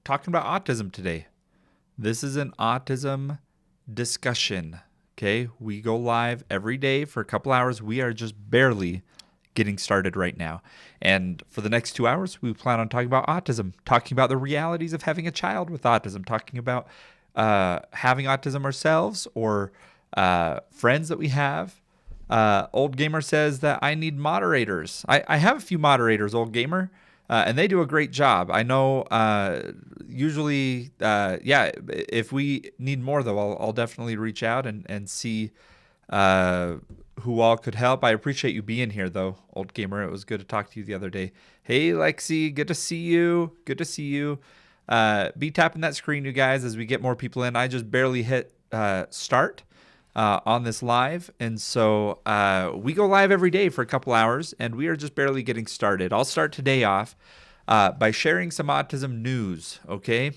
talking about autism today. This is an autism discussion. Okay, we go live every day for a couple hours. We are just barely getting started right now. And for the next 2 hours, we plan on talking about autism, talking about the realities of having a child with autism, talking about having autism ourselves or friends that we have. Old Gamer says that I need moderators. I have a few moderators, Old Gamer, and they do a great job. I know usually, if we need more, though, I'll definitely reach out and see who all could help. I appreciate you being here, though, Old Gamer. It was good to talk to you the other day. Hey, Lexi, good to see you. Good to see you. Be tapping that screen, you guys, as we get more people in. I just barely hit start on this live, and so we go live every day for a couple hours, and we are just barely getting started. I'll start today off by sharing some autism news, okay?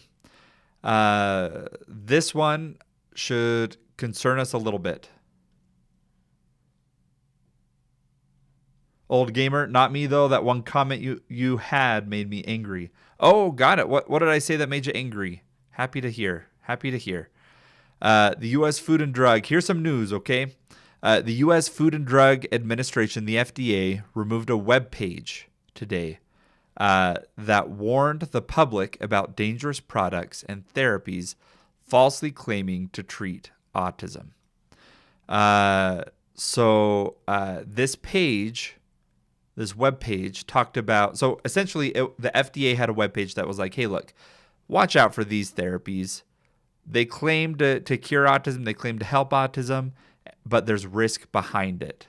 This one should concern us a little bit. Old Gamer, not me though. That one comment you had made me angry. Oh, got it. What did I say that made you angry? Happy to hear. Happy to hear. The U.S. Food and Drug. Here's some news, okay? The U.S. Food and Drug Administration, the FDA, removed a web page today that warned the public about dangerous products and therapies falsely claiming to treat autism. This page, this web page, talked about, so essentially the FDA had a web page that was like, hey, look, watch out for these therapies. They claim to cure autism. They claim to help autism, but there's risk behind it.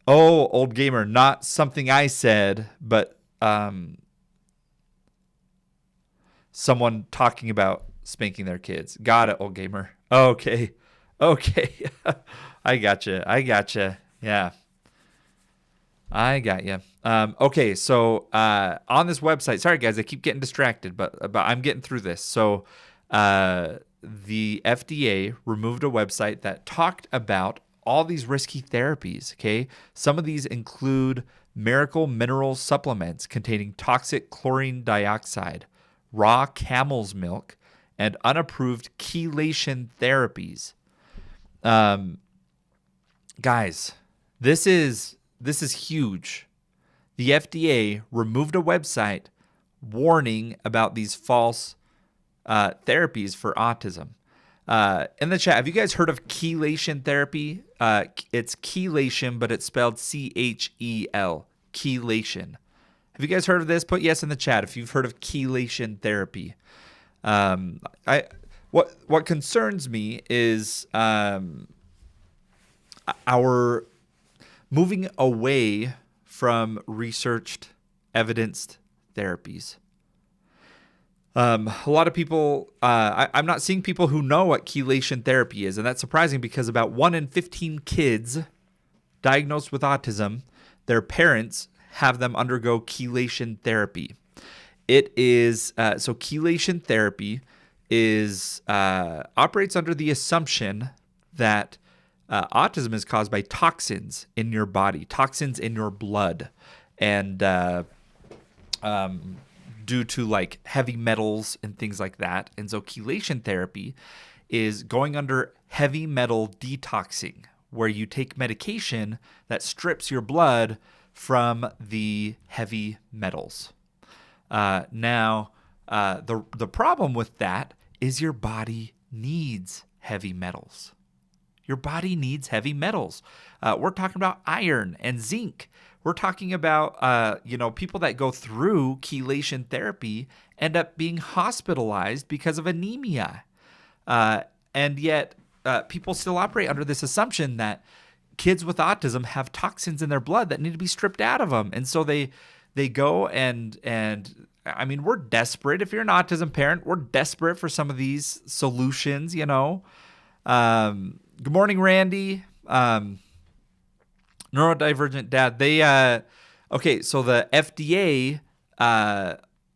Oh, Old Gamer, not something I said, but someone talking about spanking their kids. Got it, Old Gamer. Okay. I gotcha. Yeah. I got you. Okay, so on this website, sorry guys, I keep getting distracted, but I'm getting through this. So the FDA removed a website that talked about all these risky therapies, okay? Some of these include miracle mineral supplements containing toxic chlorine dioxide, raw camel's milk, and unapproved chelation therapies. Guys, this is huge. The FDA removed a website warning about these false therapies for autism. In the chat, have you guys heard of chelation therapy? It's chelation, but it's spelled C-H-E-L. Chelation. Have you guys heard of this? Put yes in the chat if you've heard of chelation therapy. What concerns me is our moving away from researched, evidenced therapies. A lot of people, I'm not seeing people who know what chelation therapy is, and that's surprising because about 1 in 15 kids diagnosed with autism, their parents have them undergo chelation therapy. It is, so chelation therapy is, operates under the assumption that autism is caused by toxins in your body, toxins in your blood, and due to like heavy metals and things like that. And so chelation therapy is going under heavy metal detoxing, where you take medication that strips your blood from the heavy metals. Now, the problem with that is your body needs heavy metals. Your body needs heavy metals. We're talking about iron and zinc. We're talking about, people that go through chelation therapy end up being hospitalized because of anemia. And yet people still operate under this assumption that kids with autism have toxins in their blood that need to be stripped out of them. And so they go and I mean, we're desperate. If you're an autism parent, we're desperate for some of these solutions, Good morning, Randy. Neurodivergent dad. So the FDA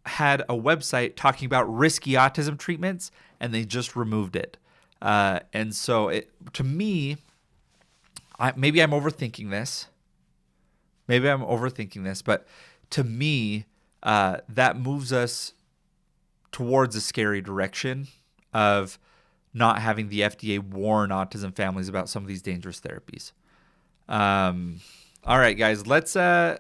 had a website talking about risky autism treatments, and they just removed it. And so to me, maybe I'm overthinking this, Maybe I'm overthinking this, but to me, that moves us towards a scary direction of not having the FDA warn autism families about some of these dangerous therapies. All right, guys, let's answer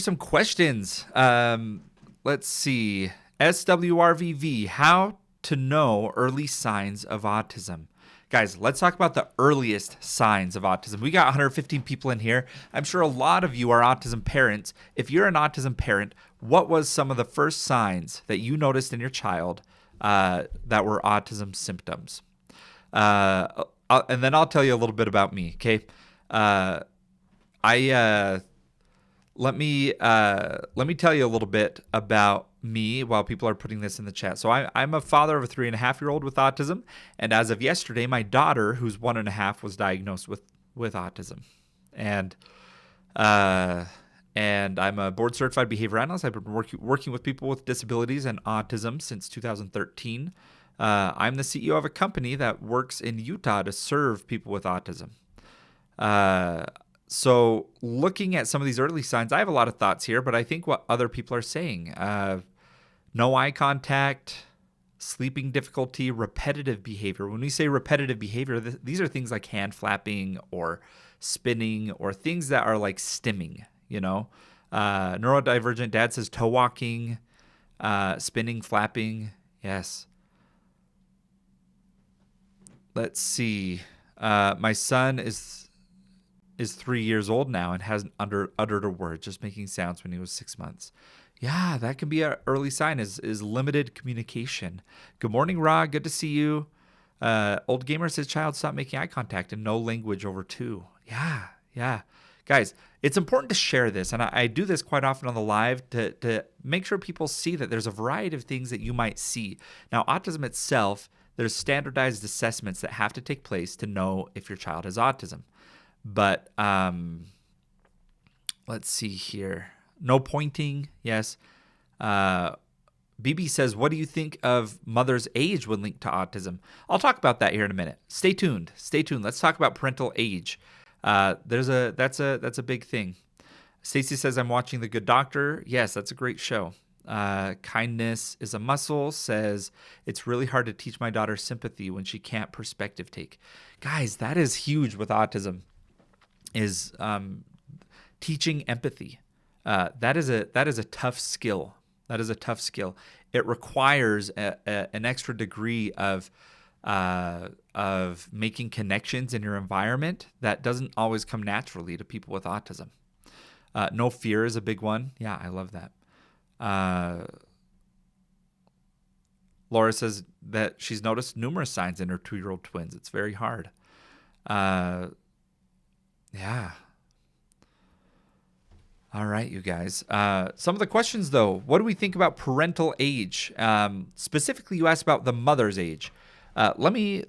some questions. Let's see. SWRVV, how to know early signs of autism. Guys, let's talk about the earliest signs of autism. We got 115 people in here. I'm sure a lot of you are autism parents. If you're an autism parent, what was some of the first signs that you noticed in your child that were autism symptoms? And then I'll tell you a little bit about me, okay? Let me tell you a little bit about me while people are putting this in the chat. So I'm a father of a 3.5-year-old with autism, and as of yesterday, my daughter, who's 1.5, was diagnosed with autism, and I'm a board certified behavior analyst. I've been working with people with disabilities and autism since 2013. I'm the CEO of a company that works in Utah to serve people with autism. So looking at some of these early signs, I have a lot of thoughts here, but I think what other people are saying, no eye contact, sleeping difficulty, repetitive behavior. When we say repetitive behavior, these are things like hand flapping or spinning or things that are like stimming, neurodivergent. Dad says toe walking, spinning, flapping. Yes. Let's see. My son is 3 years old now and hasn't uttered a word, just making sounds when he was 6 months. Yeah, that can be an early sign is limited communication. Good morning, Ra. Good to see you. Old Gamer says child stopped making eye contact and no language over 2. Yeah. Guys, it's important to share this, and I do this quite often on the live to make sure people see that there's a variety of things that you might see. Now, autism itself, there's standardized assessments that have to take place to know if your child has autism. But let's see here. No pointing. Yes. BB says, what do you think of mother's age when linked to autism? I'll talk about that here in a minute. Stay tuned. Let's talk about parental age. That's a big thing. Stacy says, I'm watching The Good Doctor. Yes, that's a great show. Kindness is a muscle says, it's really hard to teach my daughter sympathy when she can't perspective take. Guys, that is huge with autism. Is teaching empathy. That is a tough skill. It requires an extra degree of making connections in your environment that doesn't always come naturally to people with autism. No fear is a big one. Yeah, I love that. Laura says that she's noticed numerous signs in her 2-year-old twins. It's very hard. Yeah. All right, you guys. Some of the questions, though. What do we think about parental age? Specifically, you asked about the mother's age. Let me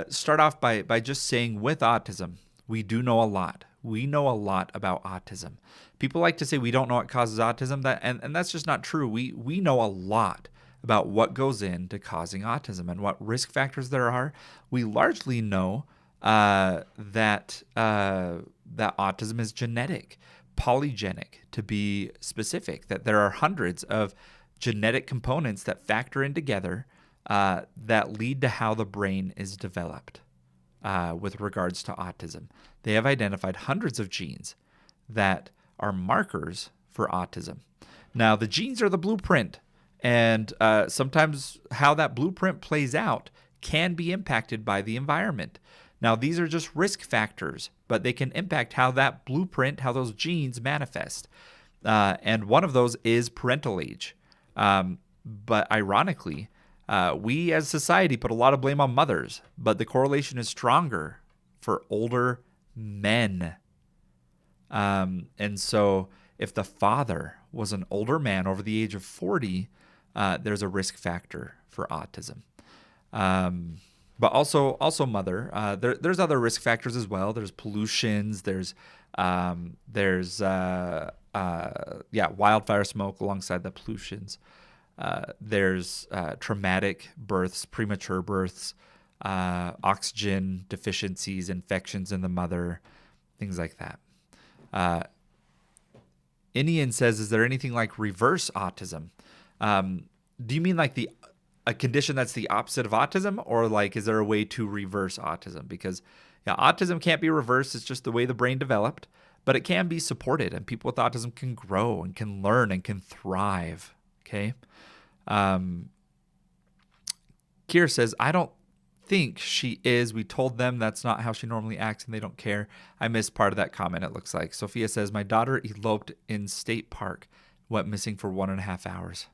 start off by just saying with autism, we do know a lot. We know a lot about autism. People like to say we don't know what causes autism, and that's just not true. We know a lot about what goes into causing autism and what risk factors there are. We largely know that autism is genetic, polygenic to be specific, that there are hundreds of genetic components that factor in together that lead to how the brain is developed with regards to autism. They have identified hundreds of genes that are markers for autism. Now, the genes are the blueprint, and sometimes how that blueprint plays out can be impacted by the environment. Now, these are just risk factors, but they can impact how that blueprint, how those genes manifest. And one of those is parental age. But ironically, we as society put a lot of blame on mothers, but the correlation is stronger for older men. And so if the father was an older man over the age of 40, there's a risk factor for autism. But also mother. There's other risk factors as well. There's pollutions. There's wildfire smoke alongside the pollutions. There's traumatic births, premature births, oxygen deficiencies, infections in the mother, things like that. Inian says, is there anything like reverse autism? Do you mean like a condition that's the opposite of autism, or like is there a way to reverse autism? Because autism can't be reversed. It's just the way the brain developed, but it can be supported, and people with autism can grow and can learn and can thrive. Okay. Kier says, I don't think she is. We told them that's not how she normally acts and they don't care. I missed part of that comment, it looks like. Sophia says, my daughter eloped in State Park, went missing for 1.5 hours.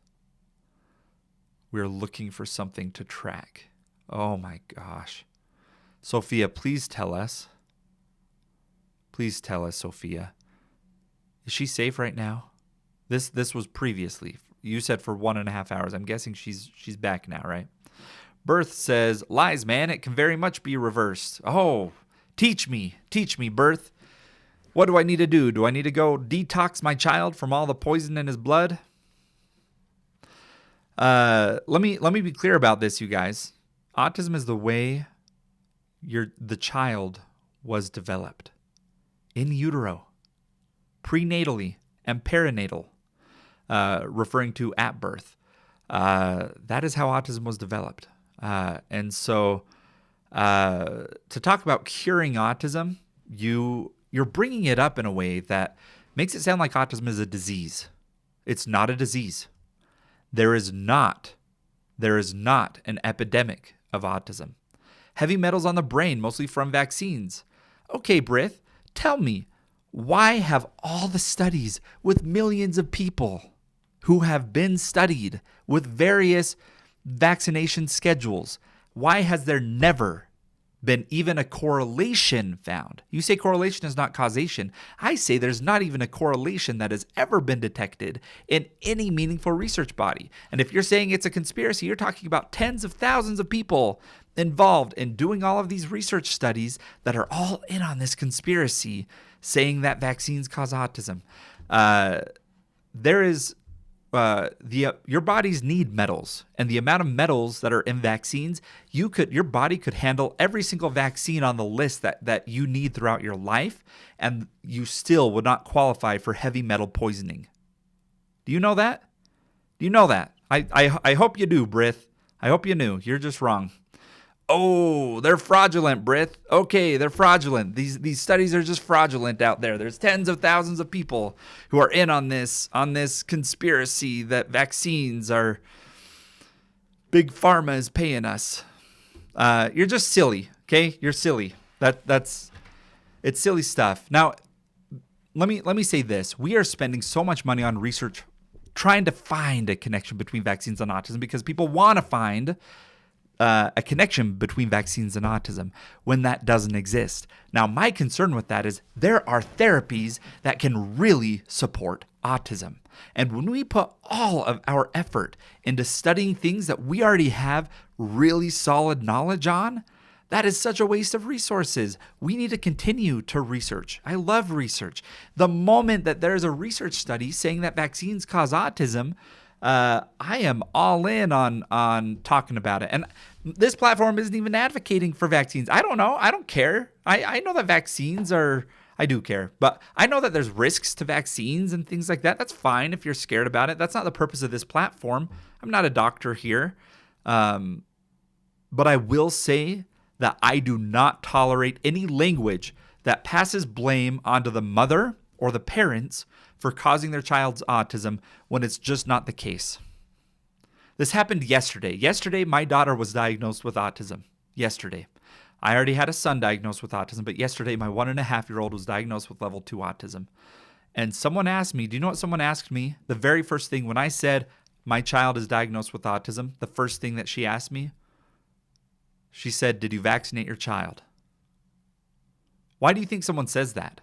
We're looking for something to track. Oh my gosh. Sophia, please tell us. Please tell us, Sophia. Is she safe right now? This was previously. You said for 1.5 hours. I'm guessing she's back now, right? Birth says, lies, man. It can very much be reversed. Oh, teach me, Birth. What do I need to do? Do I need to go detox my child from all the poison in his blood? Let me be clear about this, you guys. Autism is the way the child was developed in utero, prenatally and perinatal, referring to at birth. That is how autism was developed. And so to talk about curing autism, you're bringing it up in a way that makes it sound like autism is a disease. It's not a disease. There is not an epidemic of autism. Heavy metals on the brain, mostly from vaccines. Okay, Brith, tell me, why have all the studies with millions of people who have been studied with various vaccination schedules, why has there never been even a correlation found? You say correlation is not causation. I say there's not even a correlation that has ever been detected in any meaningful research body. And if you're saying it's a conspiracy, you're talking about tens of thousands of people involved in doing all of these research studies that are all in on this conspiracy saying that vaccines cause autism. Your bodies need metals, and the amount of metals that are in vaccines, your body could handle every single vaccine on the list that you need throughout your life, and you still would not qualify for heavy metal poisoning. Do you know that? Do you know that? I hope you do, Brith. I hope you knew. You're just wrong. Oh, they're fraudulent, Brith. Okay, they're fraudulent. These studies are just fraudulent out there. There's tens of thousands of people who are in on this conspiracy that vaccines are big pharma is paying us. You're just silly, okay? You're silly. It's silly stuff. Now, let me say this. We are spending so much money on research trying to find a connection between vaccines and autism because people want to find a connection between vaccines and autism when that doesn't exist. Now, my concern with that is there are therapies that can really support autism. And when we put all of our effort into studying things that we already have really solid knowledge on, that is such a waste of resources. We need to continue to research. I love research. The moment that there's a research study saying that vaccines cause autism, I am all in on talking about it. And this platform isn't even advocating for vaccines. I don't know. I don't care. I know that vaccines are, I do care, but I know that there's risks to vaccines and things like that. That's fine if you're scared about it. That's not the purpose of this platform. I'm not a doctor here. But I will say that I do not tolerate any language that passes blame onto the mother or the parents for causing their child's autism when it's just not the case. This happened yesterday. Yesterday, my daughter was diagnosed with autism. Yesterday. I already had a son diagnosed with autism, but yesterday, my 1.5-year-old was diagnosed with level 2 autism. And someone asked me, do you know what someone asked me? The very first thing, when I said my child is diagnosed with autism, the first thing that she asked me, she said, did you vaccinate your child? Why do you think someone says that?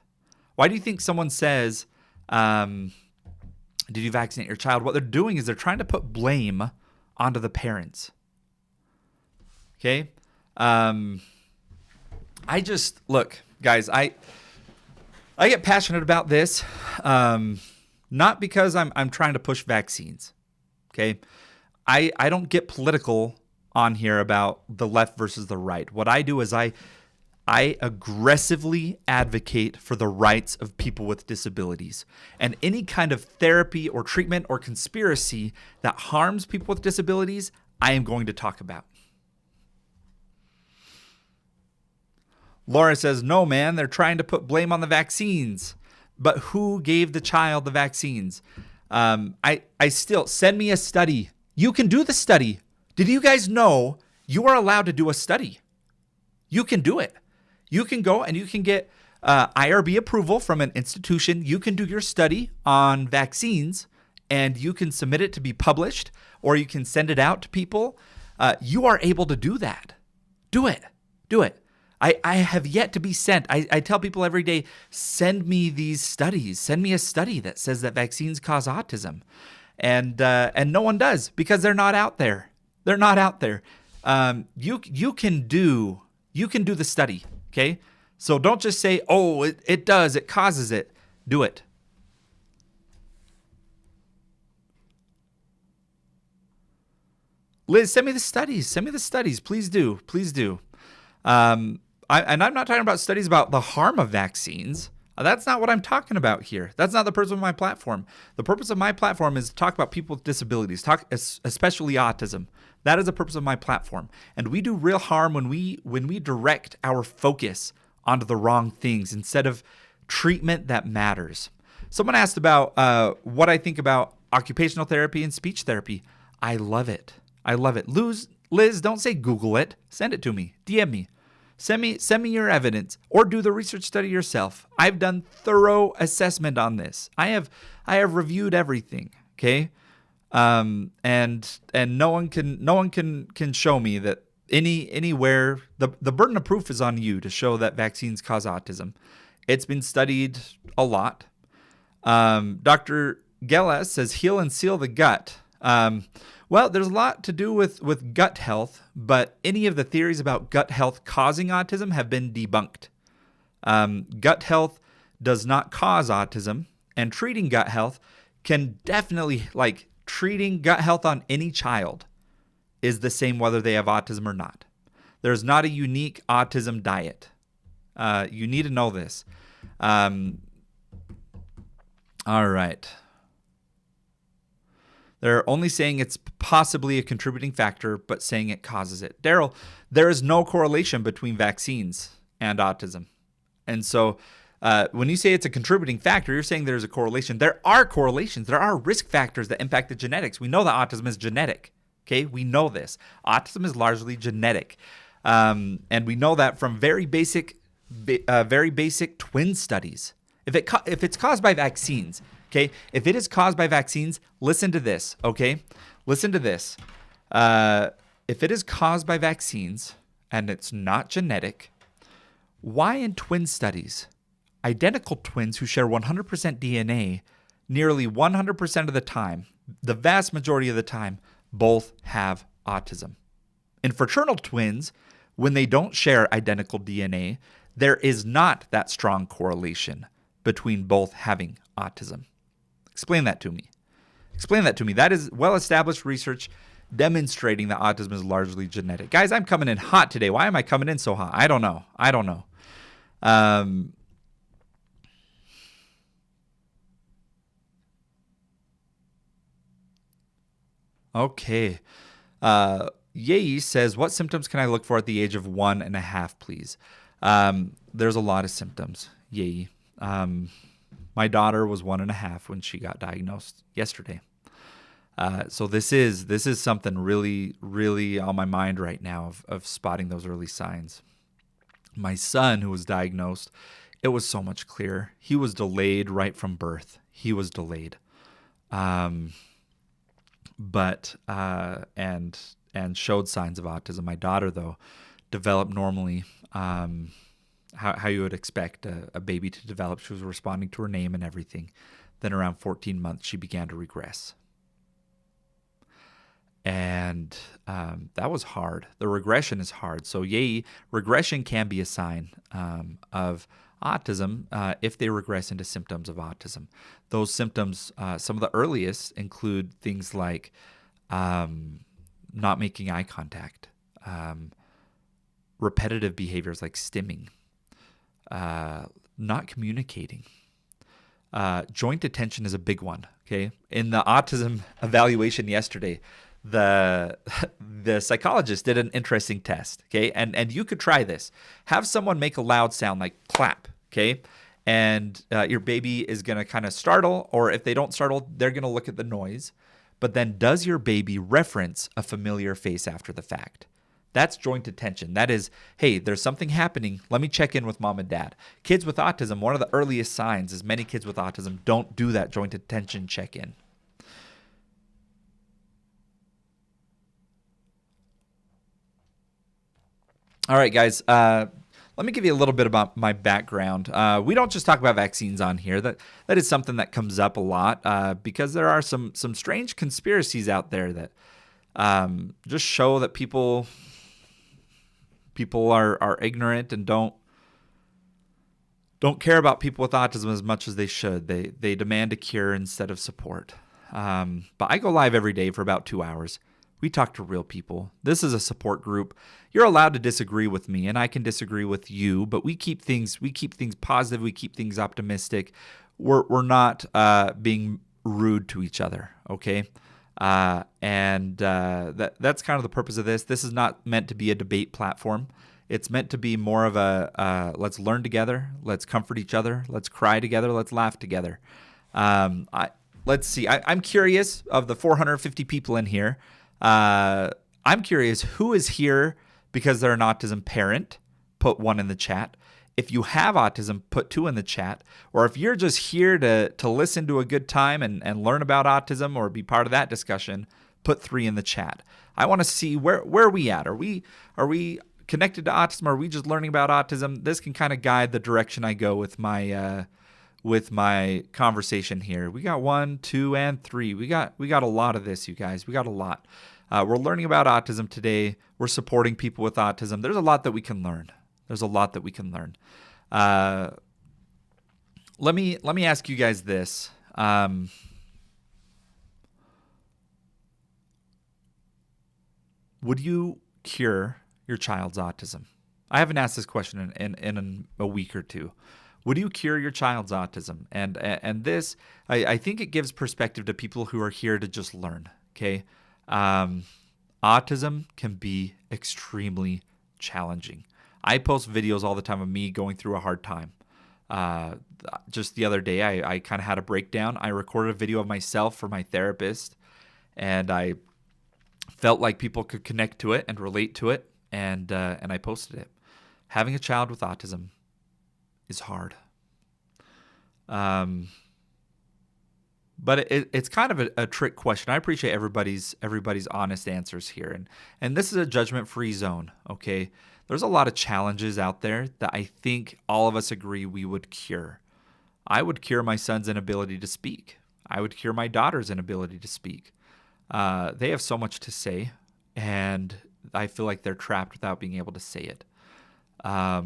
Why do you think someone says, did you vaccinate your child? What they're doing is they're trying to put blame onto the parents. Okay? Look, guys, I get passionate about this, not because I'm trying to push vaccines. Okay? I don't get political on here about the left versus the right. What I do is I I aggressively advocate for the rights of people with disabilities. And any kind of therapy or treatment or conspiracy that harms people with disabilities, I am going to talk about. Laura says, no, man, they're trying to put blame on the vaccines. But who gave the child the vaccines? I still, send me a study. You can do the study. Did you guys know you are allowed to do a study? You can do it. You can go and you can get IRB approval from an institution. You can do your study on vaccines and you can submit it to be published, or you can send it out to people. You are able to do that. Do it. Do it. I have yet to be sent. I tell people every day, send me these studies. Send me a study that says that vaccines cause autism. And no one does because they're not out there. They're not out there. You can do the study, okay? So don't just say, oh, it does, it causes it. Do it. Liz, send me the studies. Send me the studies. Please do. Please do. I'm not talking about studies about the harm of vaccines. That's not what I'm talking about here. That's not the purpose of my platform. The purpose of my platform is to talk about people with disabilities, especially autism. That is the purpose of my platform. And we do real harm when we direct our focus onto the wrong things instead of treatment that matters. Someone asked about what I think about occupational therapy and speech therapy. I love it. I love it. Liz, don't say Google it. Send it to me. DM me. Send me your evidence or do the research study yourself. I've done thorough assessment on this. I have reviewed everything. Okay. And no one can show me that anywhere the burden of proof is on you to show that vaccines cause autism. It's been studied a lot. Dr. Gela says heal and seal the gut. Well, there's a lot to do with gut health, but any of the theories about gut health causing autism have been debunked. Gut health does not cause autism, and treating gut health can definitely, treating gut health on any child is the same whether they have autism or not. There's not a unique autism diet. You need to know this. All right. They're only saying it's possibly a contributing factor, but saying it causes it. Daryl, there is no correlation between vaccines and autism. And so when you say it's a contributing factor, you're saying there's a correlation. There are correlations. There are risk factors that impact the genetics. We know that autism is genetic. Okay, we know this. Autism is largely genetic. And we know that from very basic twin studies. If it's caused by vaccines, okay, if it is caused by vaccines, listen to this, okay? Listen to this. If it is caused by vaccines and it's not genetic, why in twin studies, identical twins who share 100% DNA, nearly 100% of the time, the vast majority of the time, both have autism? In fraternal twins, when they don't share identical DNA, there is not that strong correlation between both having autism. Explain that to me. Explain that to me. That is well-established research demonstrating that autism is largely genetic. Guys, I'm coming in hot today. Why am I coming in so hot? I don't know. Okay. Yei says, what symptoms can I look for at the age of 1.5, please? There's a lot of symptoms, Yei. My daughter was 1.5 when she got diagnosed yesterday. So this is something really, really on my mind right now of spotting those early signs. My son, who was diagnosed, it was so much clearer. He was delayed right from birth. He was delayed. And showed signs of autism. My daughter, though, developed normally, how you would expect a baby to develop. She was responding to her name and everything. Then around 14 months, she began to regress. And that was hard. The regression is hard. So regression can be a sign of autism if they regress into symptoms of autism. Those symptoms, some of the earliest include things like not making eye contact, repetitive behaviors like stimming, not communicating. Joint attention is a big one. Okay, in the autism evaluation yesterday, the psychologist did an interesting test. Okay, and you could try this. Have someone make a loud sound like clap. Okay, and your baby is gonna kind of startle, or if they don't startle, they're gonna look at the noise. But then, does your baby reference a familiar face after the fact? That's joint attention. That is, hey, there's something happening. Let me check in with mom and dad. Kids with autism, one of the earliest signs is many kids with autism don't do that joint attention check-in. All right, guys. Let me give you a little bit about my background. We don't just talk about vaccines on here. That is something that comes up a lot because there are some strange conspiracies out there that just show that people are ignorant and don't care about people with autism as much as they should. They demand a cure instead of support. But I go live every day for about 2 hours. We talk to real people. This is a support group. You're allowed to disagree with me, and I can disagree with you. But we keep things positive. We keep things optimistic. We're not being rude to each other. Okay. That's kind of the purpose of this. This is not meant to be a debate platform. It's meant to be more of a let's learn together, let's comfort each other, let's cry together, let's laugh together. Let's see. I'm curious, of the 450 people in here, I'm curious who is here because they're an autism parent. Put 1 in the chat. If you have autism, put 2 in the chat. Or if you're just here to listen to a good time and learn about autism or be part of that discussion, put 3 in the chat. I want to see where are we at? Are we connected to autism? Are we just learning about autism? This can kind of guide the direction I go with my conversation here. We got 1, 2, and 3. We got a lot of this, you guys. We got a lot. We're learning about autism today. We're supporting people with autism. There's a lot that we can learn. Let me ask you guys this. Would you cure your child's autism? I haven't asked this question in a week or two. Would you cure your child's autism? And this, I think it gives perspective to people who are here to just learn. Okay, autism can be extremely challenging. I post videos all the time of me going through a hard time. Just the other day, I kind of had a breakdown. I recorded a video of myself for my therapist, and I felt like people could connect to it and relate to it, and I posted it. Having a child with autism is hard. But it's kind of a trick question. I appreciate everybody's honest answers here, and this is a judgment-free zone. Okay. There's a lot of challenges out there that I think all of us agree we would cure. I would cure my son's inability to speak. I would cure my daughter's inability to speak. They have so much to say, and I feel like they're trapped without being able to say it. I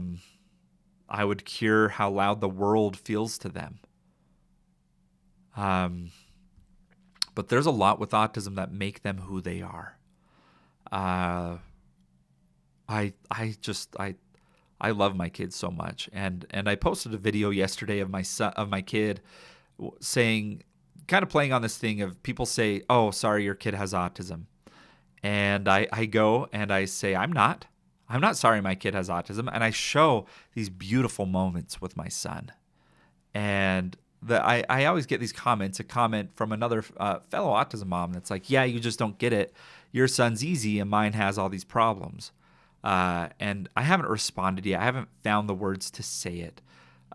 would cure how loud the world feels to them. But there's a lot with autism that make them who they are. I love my kids so much, and I posted a video yesterday of my kid saying, kind of playing on this thing of people say, "Oh, sorry, your kid has autism," and I go and I say, I'm not sorry my kid has autism, and I show these beautiful moments with my son, and I always get these comments. A comment from another fellow autism mom that's like, "Yeah, you just don't get it. Your son's easy, and mine has all these problems." And I haven't responded yet. I haven't found the words to say it.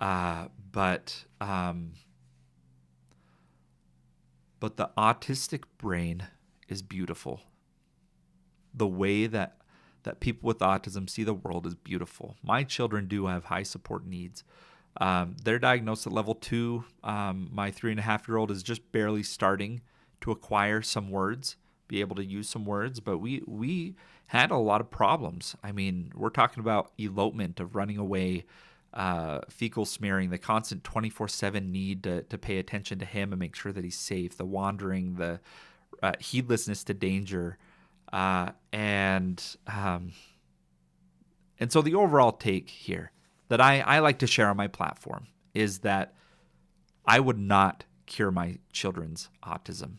But the autistic brain is beautiful. The way that people with autism see the world is beautiful. My children do have high support needs. They're diagnosed at level 2. My 3.5-year-old is just barely starting to acquire some words, be able to use some words, but we had a lot of problems. I mean, we're talking about elopement, of running away, fecal smearing, the constant 24/7 need to pay attention to him and make sure that he's safe, the wandering, the heedlessness to danger, and so the overall take here, that I like to share on my platform is that I would not cure my children's autism.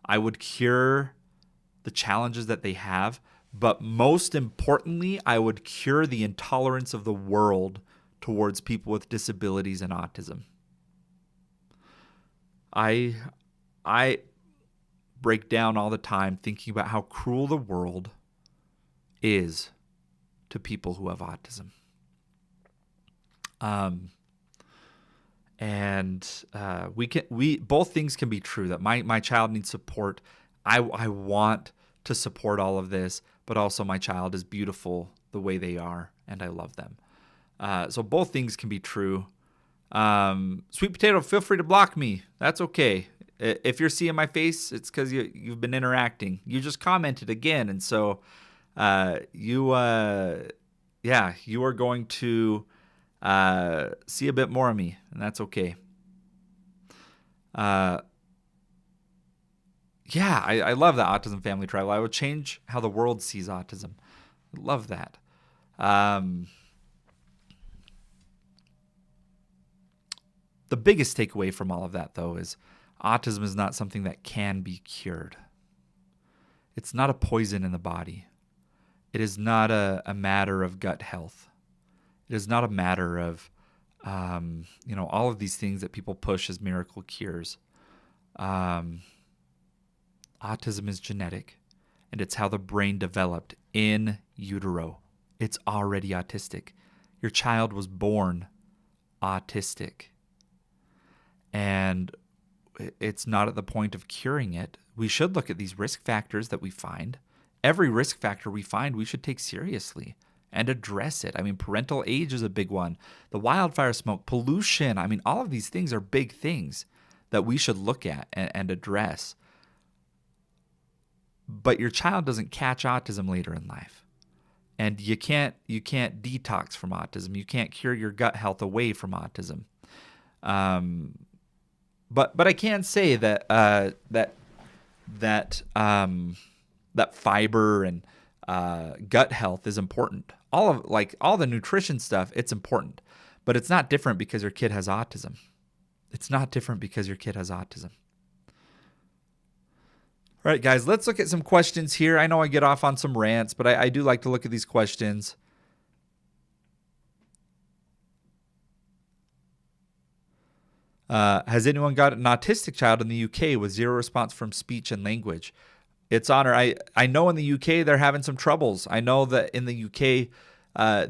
I would cure the challenges that they have, but most importantly, I would cure the intolerance of the world towards people with disabilities and autism. I break down all the time thinking about how cruel the world is to people who have autism. We both things can be true, that my child needs support. I want to support all of this, but also my child is beautiful the way they are, and I love them. So both things can be true. Sweet Potato, feel free to block me. That's okay. If you're seeing my face, it's because you've been interacting. You just commented again, and so you are going to see a bit more of me, and that's okay. I love the Autism Family Tribal. I would change how the world sees autism. I love that. The biggest takeaway from all of that, though, is autism is not something that can be cured. It's not a poison in the body. It is not a matter of gut health. It is not a matter of, all of these things that people push as miracle cures. Autism is genetic, and it's how the brain developed in utero. It's already autistic. Your child was born autistic. And it's not at the point of curing it. We should look at these risk factors that we find. Every risk factor we find, we should take seriously and address it. I mean, parental age is a big one. The wildfire smoke, pollution. I mean, all of these things are big things that we should look at and address. But your child doesn't catch autism later in life. And you can't detox from autism. You can't cure your gut health away from autism. But I can say that that fiber and gut health is important. All the nutrition stuff, it's important, but it's not different because your kid has autism. It's not different because your kid has autism. All right, guys, let's look at some questions here. I know I get off on some rants, but I do like to look at these questions. Has anyone got an autistic child in the UK with zero response from speech and language? It's honor. I know in the UK they're having some troubles. I know that in the UK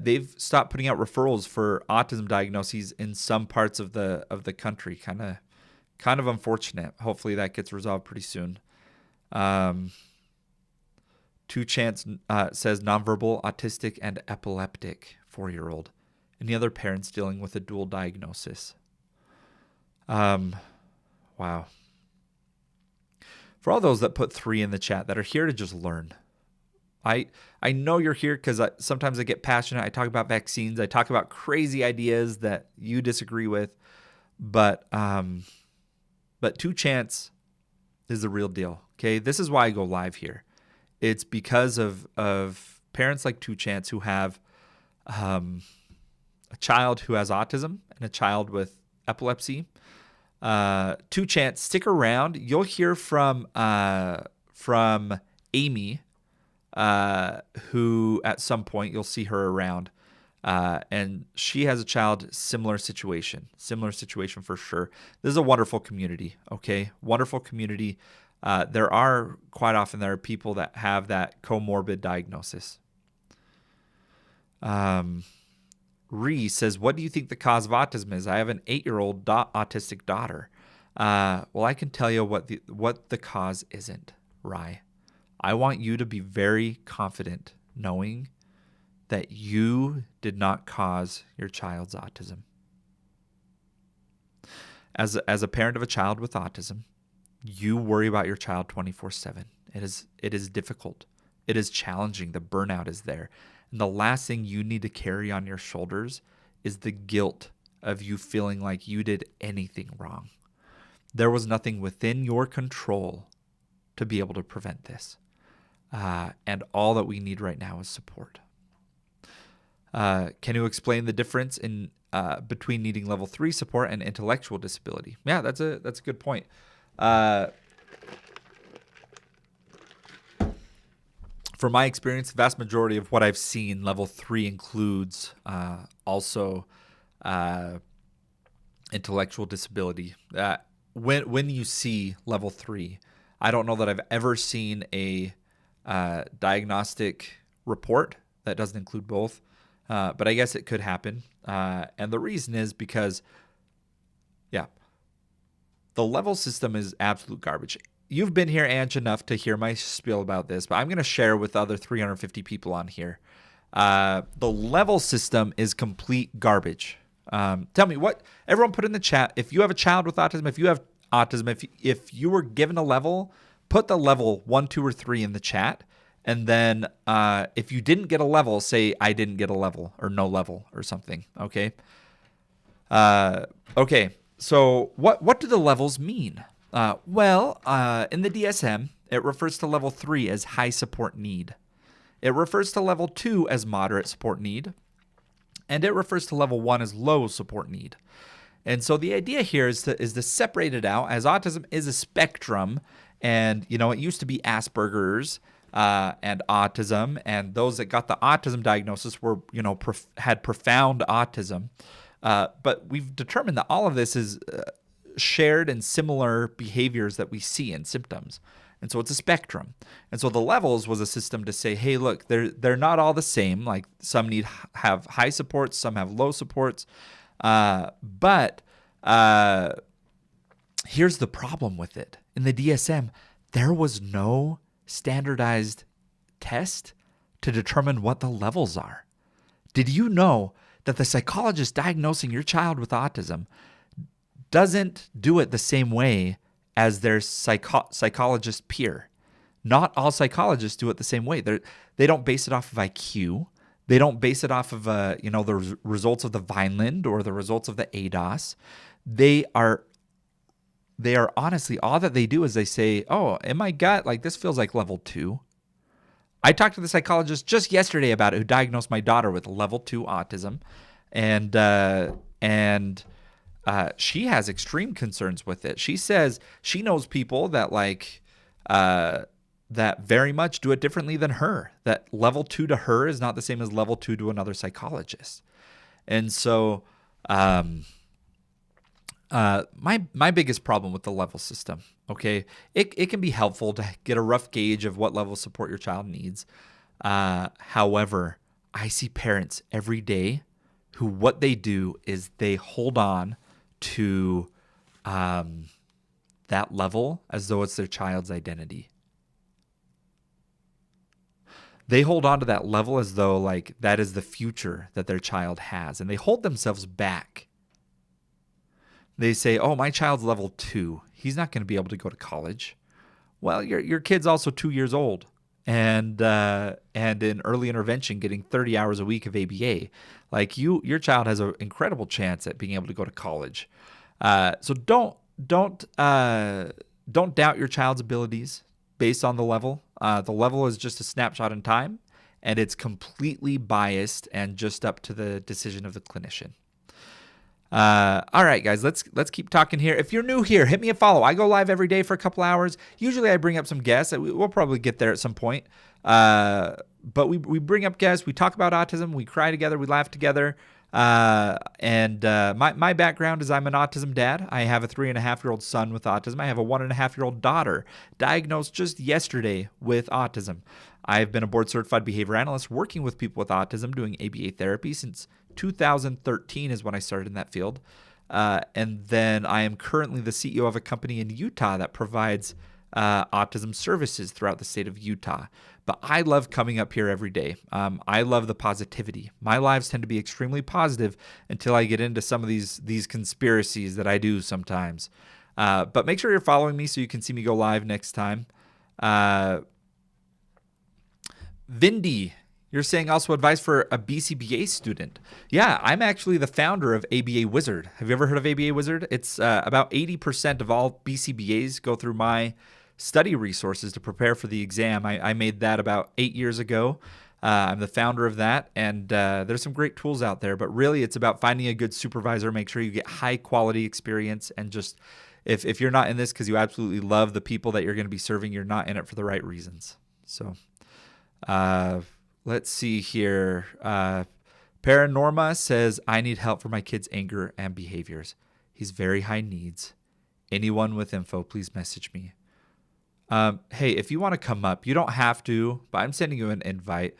they've stopped putting out referrals for autism diagnoses in some parts of the country. Kind of unfortunate. Hopefully that gets resolved pretty soon. Two Chance says nonverbal, autistic, and epileptic 4-year-old. Any other parents dealing with a dual diagnosis? Wow. For all those that put 3 in the chat that are here to just learn, I know you're here because sometimes I get passionate. I talk about vaccines. I talk about crazy ideas that you disagree with, but Two Chance is the real deal. Okay, this is why I go live here. It's because of parents like Two Chance who have a child who has autism and a child with epilepsy. Two Chance, stick around. You'll hear from Amy, who at some point you'll see her around, and she has a child similar situation for sure. This is a wonderful community. Okay, wonderful community. There are people that have that comorbid diagnosis. Ree says, what do you think the cause of autism is? I have an 8-year-old autistic daughter. Well, I can tell you what the cause isn't, Rye. I want you to be very confident knowing that you did not cause your child's autism. As a parent of a child with autism, you worry about your child 24/7. It is difficult. It is challenging. The burnout is there. And the last thing you need to carry on your shoulders is the guilt of you feeling like you did anything wrong. There was nothing within your control to be able to prevent this. And all that we need right now is support. Can you explain the difference in between needing level 3 support and intellectual disability? Yeah, that's a good point. From my experience, the vast majority of what I've seen, level 3 includes also intellectual disability. When you see level 3, I don't know that I've ever seen a diagnostic report that doesn't include both, but I guess it could happen. And the reason is because, the level system is absolute garbage. You've been here, Ange, enough to hear my spiel about this, but I'm going to share with other 350 people on here. The level system is complete garbage. Tell me what everyone put in the chat. If you have a child with autism, if you have autism, if you were given a level, put the level 1, 2, or 3 in the chat. And then if you didn't get a level, say I didn't get a level or no level or something. Okay. Okay. So what do the levels mean? In the DSM, it refers to level 3 as high support need. It refers to level 2 as moderate support need. And it refers to level 1 as low support need. And so the idea here is to separate it out, as autism is a spectrum. And, it used to be Asperger's and autism. And those that got the autism diagnosis were, had profound autism. But we've determined that all of this is shared and similar behaviors that we see in symptoms. And so it's a spectrum. And so the levels was a system to say, hey, look, they're not all the same. Like some have high supports, some have low supports. But here's the problem with it. In the DSM, there was no standardized test to determine what the levels are. Did you know that the psychologist diagnosing your child with autism doesn't do it the same way as their psychologist peer? Not all psychologists do it the same way. They don't base it off of IQ. They don't base it off of the results of the Vineland or the results of the ADOS. They are honestly, all that they do is they say, oh, in my gut, like this feels like level 2. I talked to the psychologist just yesterday about it who diagnosed my daughter with level 2 autism. And she has extreme concerns with it. She says she knows people that that very much do it differently than her. That level 2 to her is not the same as level 2 to another psychologist. And so my biggest problem with the level system, okay, it can be helpful to get a rough gauge of what level of support your child needs. However, I see parents every day who what they do is they hold on to that level as though it's their child's identity. They hold on to that level as though like that is the future that their child has, and they hold themselves back. They say, oh, my child's level 2. He's not going to be able to go to college. Well, your kid's also 2 years old and in early intervention getting 30 hours a week of ABA. Like your child has an incredible chance at being able to go to college. So don't doubt your child's abilities based on the level. The level is just a snapshot in time, and it's completely biased and just up to the decision of the clinician. All right, guys, let's keep talking here. If you're new here, hit me a follow. I go live every day for a couple hours. Usually I bring up some guests. We'll probably get there at some point. But we bring up guests. We talk about autism. We cry together. We laugh together. And my background is I'm an autism dad. I have a 3.5-year-old son with autism. I have a 1.5-year-old daughter diagnosed just yesterday with autism. I've been a board certified behavior analyst working with people with autism, doing ABA therapy since 2013 is when I started in that field. And then I am currently the CEO of a company in Utah that provides autism services throughout the state of Utah. But I love coming up here every day. I love the positivity. My lives tend to be extremely positive until I get into some of these conspiracies that I do sometimes. But make sure you're following me so you can see me go live next time. Vindy, you're saying also advice for a BCBA student. Yeah, I'm actually the founder of ABA Wizard. Have you ever heard of ABA Wizard? It's about 80% of all BCBAs go through my study resources to prepare for the exam. I made that about 8 years ago. I'm the founder of that, and there's some great tools out there. But really, it's about finding a good supervisor. Make sure you get high quality experience, and just if you're not in this because you absolutely love the people that you're going to be serving, you're not in it for the right reasons. So let's see here. Paranorma says, I need help for my kid's anger and behaviors. He's very high needs. Anyone with info, please message me. Hey, if you want to come up, you don't have to, but I'm sending you an invite.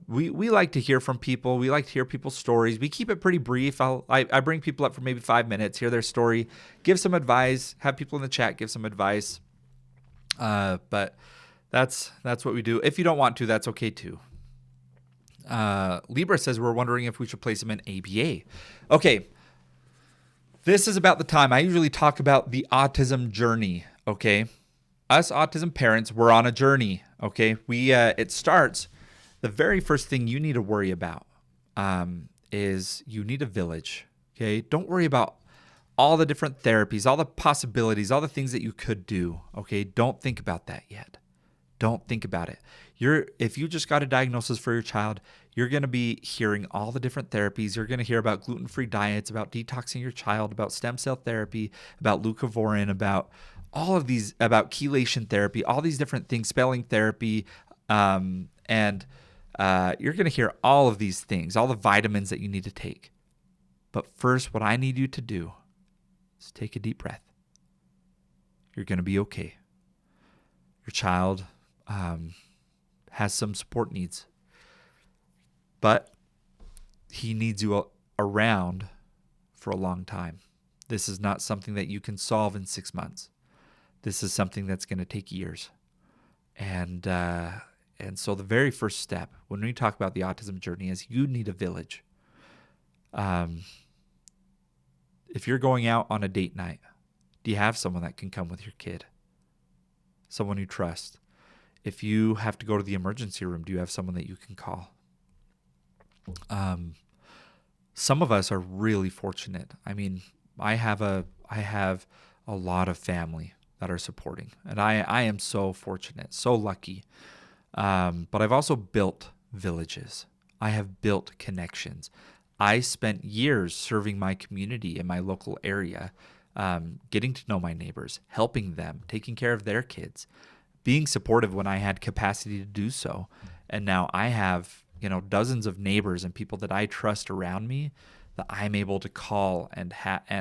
We like to hear from people. We like to hear people's stories. We keep it pretty brief. I bring people up for maybe 5 minutes, hear their story, give some advice, have people in the chat give some advice. But that's what we do. If you don't want to, that's okay too. Libra says, we're wondering if we should place him in ABA. Okay. This is about the time I usually talk about the autism journey. Okay. Us autism parents, we're on a journey. Okay. It starts, the very first thing you need to worry about, is you need a village. Okay. Don't worry about all the different therapies, all the possibilities, all the things that you could do. Okay. Don't think about that yet. Don't think about it. If you just got a diagnosis for your child, you're going to be hearing all the different therapies. You're going to hear about gluten-free diets, about detoxing your child, about stem cell therapy, about leucovorin, about all of these, about chelation therapy, all these different things, spelling therapy. And you're going to hear all of these things, all the vitamins that you need to take. But first, what I need you to do is take a deep breath. You're going to be okay. Your child has some support needs, but he needs you around for a long time. This is not something that you can solve in 6 months. This is something that's going to take years. And so the very first step when we talk about the autism journey is you need a village. If you're going out on a date night, do you have someone that can come with your kid? Someone you trust? If you have to go to the emergency room, do you have someone that you can call? Some of us are really fortunate. I mean, I have a lot of family that are supporting, and I am so fortunate, so lucky. But I've also built villages. I have built connections. I spent years serving my community in my local area, getting to know my neighbors, helping them, taking care of their kids, being supportive when I had capacity to do so. And now I have, dozens of neighbors and people that I trust around me that I'm able to call and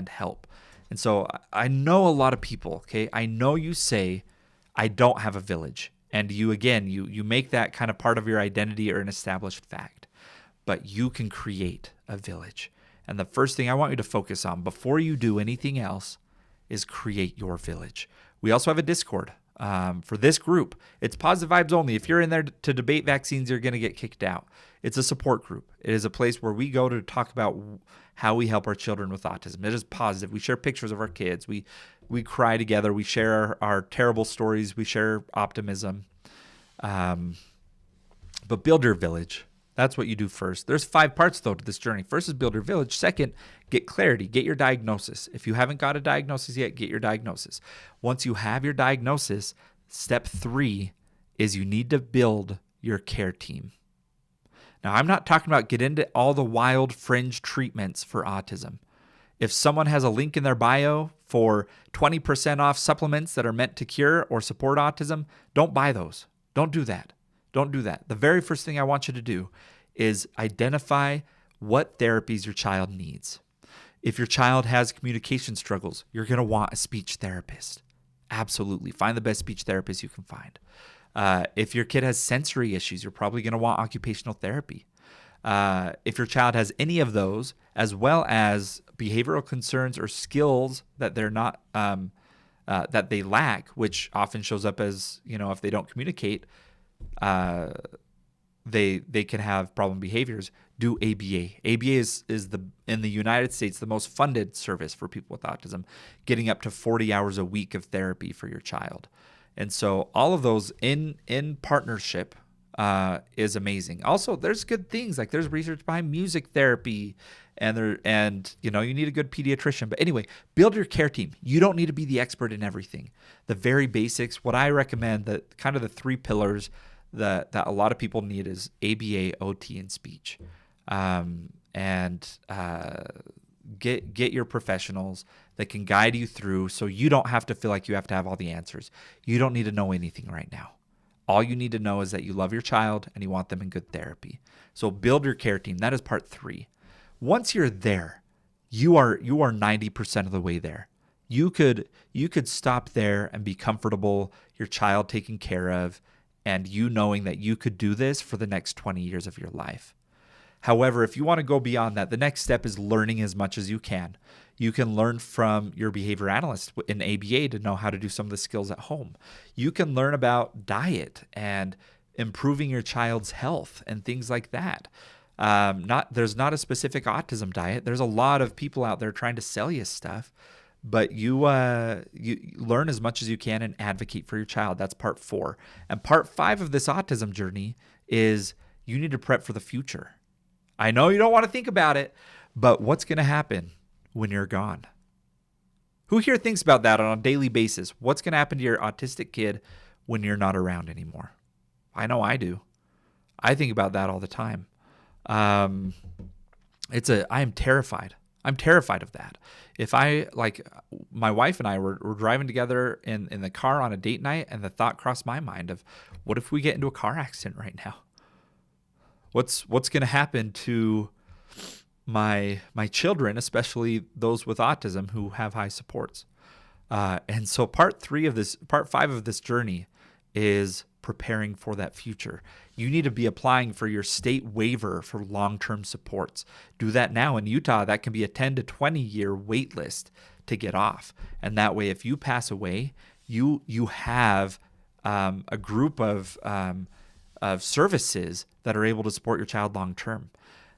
help. And so I know a lot of people, okay? I know you say, I don't have a village. And you make that kind of part of your identity or an established fact. But you can create a village. And the first thing I want you to focus on before you do anything else is create your village. We also have a Discord. For this group, it's positive vibes only. If you're in there to debate vaccines, you're going to get kicked out. It's a support group. It is a place where we go to talk about how we help our children with autism. It is positive. We share pictures of our kids. We cry together. We share our terrible stories. We share optimism. But build your village. That's what you do first. There's 5 parts, though, to this journey. First is build your village. Second, get clarity. Get your diagnosis. If you haven't got a diagnosis yet, get your diagnosis. Once you have your diagnosis, step 3 is you need to build your care team. Now, I'm not talking about get into all the wild fringe treatments for autism. If someone has a link in their bio for 20% off supplements that are meant to cure or support autism, don't buy those. Don't do that. Don't do that. The very first thing I want you to do is identify what therapies your child needs. If your child has communication struggles, you're going to want a speech therapist. Absolutely. Find the best speech therapist you can find. If your kid has sensory issues, you're probably going to want occupational therapy. If your child has any of those, as well as behavioral concerns or skills that they're not, that they lack, which often shows up as, if they don't communicate, they can have problem behaviors. Do ABA. ABA is in the United States the most funded service for people with autism, getting up to 40 hours a week of therapy for your child. And so all of those in partnership is amazing. Also, there's good things like there's research behind music therapy, and you need a good pediatrician. But anyway, build your care team. You don't need to be the expert in everything. The very basics. What I recommend, that kind of the 3 pillars that a lot of people need is ABA, OT, and speech. And get your professionals that can guide you through, so you don't have to feel like you have to have all the answers. You don't need to know anything right now. All you need to know is that you love your child and you want them in good therapy. So build your care team. That is part 3. Once you're there, you are 90% of the way there. You could stop there and be comfortable, your child taken care of, and you knowing that you could do this for the next 20 years of your life. However, if you want to go beyond that, the next step is learning as much as you can. You can learn from your behavior analyst in ABA to know how to do some of the skills at home. You can learn about diet and improving your child's health and things like that. There's not a specific autism diet. There's a lot of people out there trying to sell you stuff, but you learn as much as you can and advocate for your child. That's part 4. And part 5 of this autism journey is you need to prep for the future. I know you don't want to think about it, but what's going to happen when you're gone? Who here thinks about that on a daily basis? What's going to happen to your autistic kid when you're not around anymore? I know I do. I think about that all the time. I am terrified. I'm terrified of that. If my wife and I were driving together in the car on a date night, and the thought crossed my mind of, what if we get into a car accident right now? What's going to happen to my children, especially those with autism who have high supports? And so part 5 of this journey is preparing for that future. You need to be applying for your state waiver for long-term supports. Do that now. In Utah, that can be a 10 to 20 year wait list to get off. And that way, if you pass away, you have a group of services that are able to support your child long term.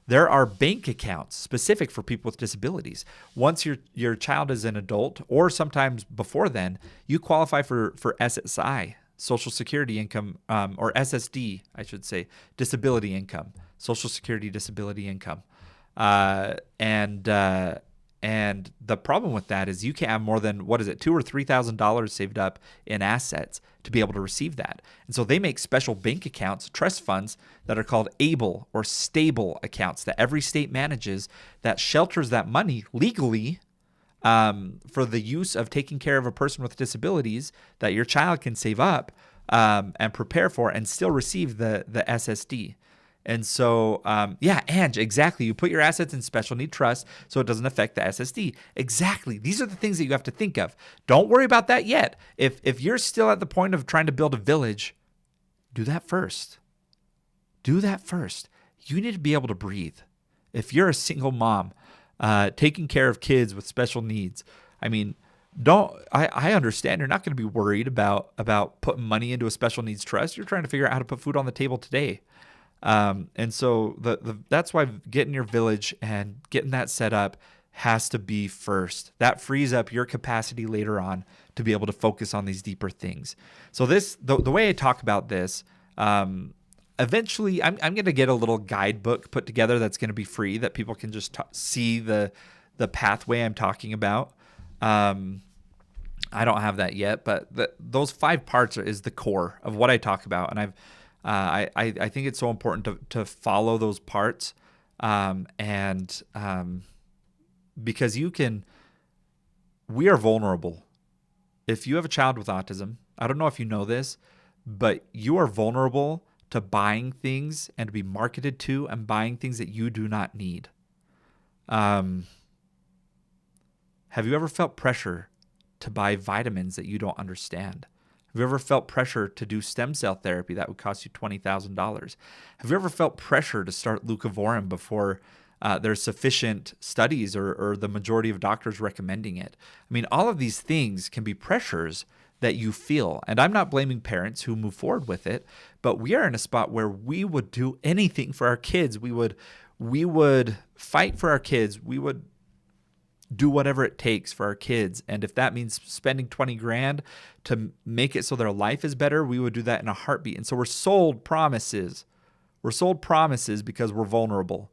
There are bank accounts specific for people with disabilities. Once your child is an adult, or sometimes before then, you qualify for SSI, Social Security income, or SSD, I should say, disability income, Social Security disability income. And the problem with that is you can't have more than, $2,000 or $3,000 saved up in assets to be able to receive that. And so they make special bank accounts, trust funds, that are called ABLE or stable accounts that every state manages, that shelters that money legally for the use of taking care of a person with disabilities that your child can save up and prepare for and still receive the SSD. And so, Ange, exactly. You put your assets in special need trust so it doesn't affect the SSD. Exactly. These are the things that you have to think of. Don't worry about that yet. If you're still at the point of trying to build a village, do that first. Do that first. You need to be able to breathe. If you're a single mom taking care of kids with special needs, I understand you're not going to be worried about putting money into a special needs trust. You're trying to figure out how to put food on the table today. And so that's why getting your village and getting that set up has to be first. That frees up your capacity later on to be able to focus on these deeper things. So the way I talk about this, eventually I'm going to get a little guidebook put together that's going to be free, that people can just see the pathway I'm talking about. I don't have that yet, but those 5 parts is the core of what I talk about. And I think it's so important to follow those parts, because we are vulnerable. If you have a child with autism, I don't know if you know this, but you are vulnerable to buying things and to be marketed to and buying things that you do not need. Have you ever felt pressure to buy vitamins that you don't understand? Have you ever felt pressure to do stem cell therapy that would cost you $20,000? Have you ever felt pressure to start leucovorin before there's sufficient studies or the majority of doctors recommending it? All of these things can be pressures that you feel. And I'm not blaming parents who move forward with it, but we are in a spot where we would do anything for our kids. We would fight for our kids. We would do whatever it takes for our kids. And if that means spending $20,000 to make it so their life is better, we would do that in a heartbeat. And so we're sold promises. We're sold promises because we're vulnerable.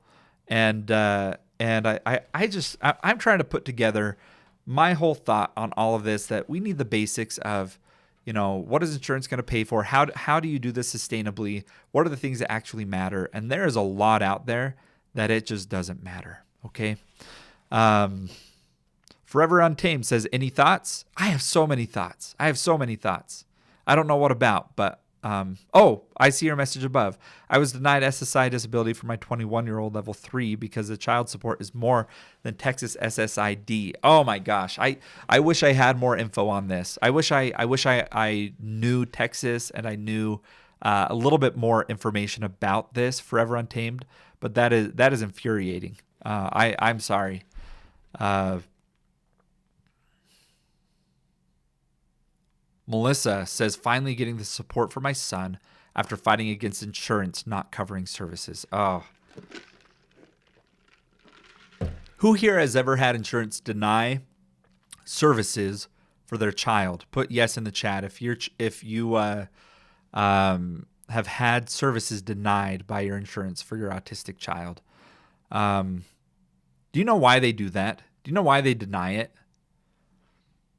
And I'm trying to put together my whole thought on all of this, that we need the basics of What is insurance going to pay for? How do you do this sustainably? What are the things that actually matter? And there is a lot out there that it just doesn't matter. Okay. Forever Untamed says, any thoughts? I have so many thoughts. I don't know what about, but I see your message above. I was denied SSI disability for my 21-year-old level 3 because the child support is more than Texas SSID. Oh my gosh. I wish I had more info on this. I wish I knew Texas and I knew a little bit more information about this, Forever Untamed, but that is infuriating. I'm sorry. Melissa says, finally getting the support for my son after fighting against insurance not covering services. Oh. Who here has ever had insurance deny services for their child? Put yes in the chat if you have had services denied by your insurance for your autistic child. Do you know why they do that? Do you know why they deny it?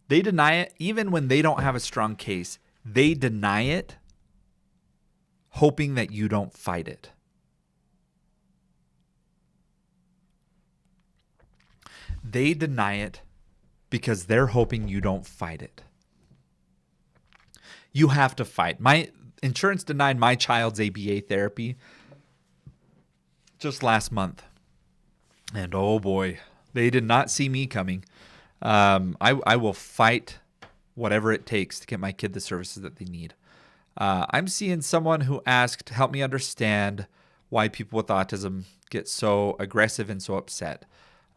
They deny it even when they don't have a strong case. They deny it hoping that you don't fight it. They deny it because they're hoping you don't fight it. You have to fight. My insurance denied my child's ABA therapy just last month. And oh boy, they did not see me coming. I will fight whatever it takes to get my kid the services that they need. I'm seeing someone who asked, help me understand why people with autism get so aggressive and so upset.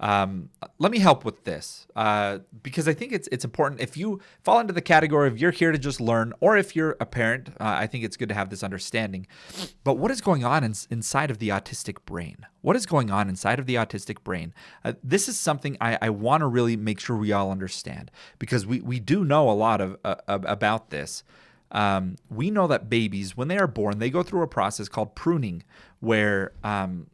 Let me help with this because I think it's important. If you fall into the category of you're here to just learn, or if you're a parent, I think it's good to have this understanding. But what is going on inside of the autistic brain? What is going on inside of the autistic brain? This is something I want to really make sure we all understand, because we do know a lot about this. We know that babies, when they are born, they go through a process called pruning, where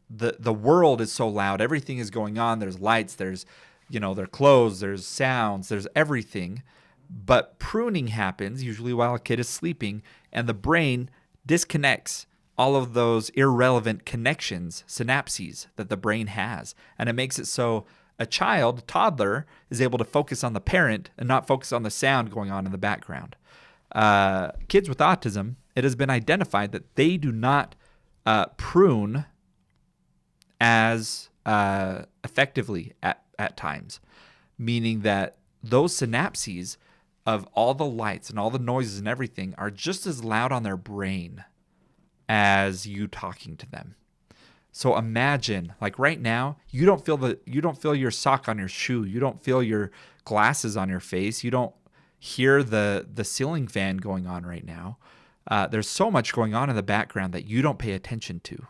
the world is so loud, everything is going on. There's lights, there's their clothes, there's sounds, there's everything. But pruning happens usually while a kid is sleeping, and the brain disconnects all of those irrelevant connections, synapses that the brain has, and it makes it so a toddler, is able to focus on the parent and not focus on the sound going on in the background. Kids with autism, it has been identified that they do not prune as effectively at times, meaning that those synapses of all the lights and all the noises and everything are just as loud on their brain as you talking to them. So imagine, like right now, you don't feel your sock on your shoe, you don't feel your glasses on your face, you don't hear the ceiling fan going on right now. There's so much going on in the background that you don't pay attention to.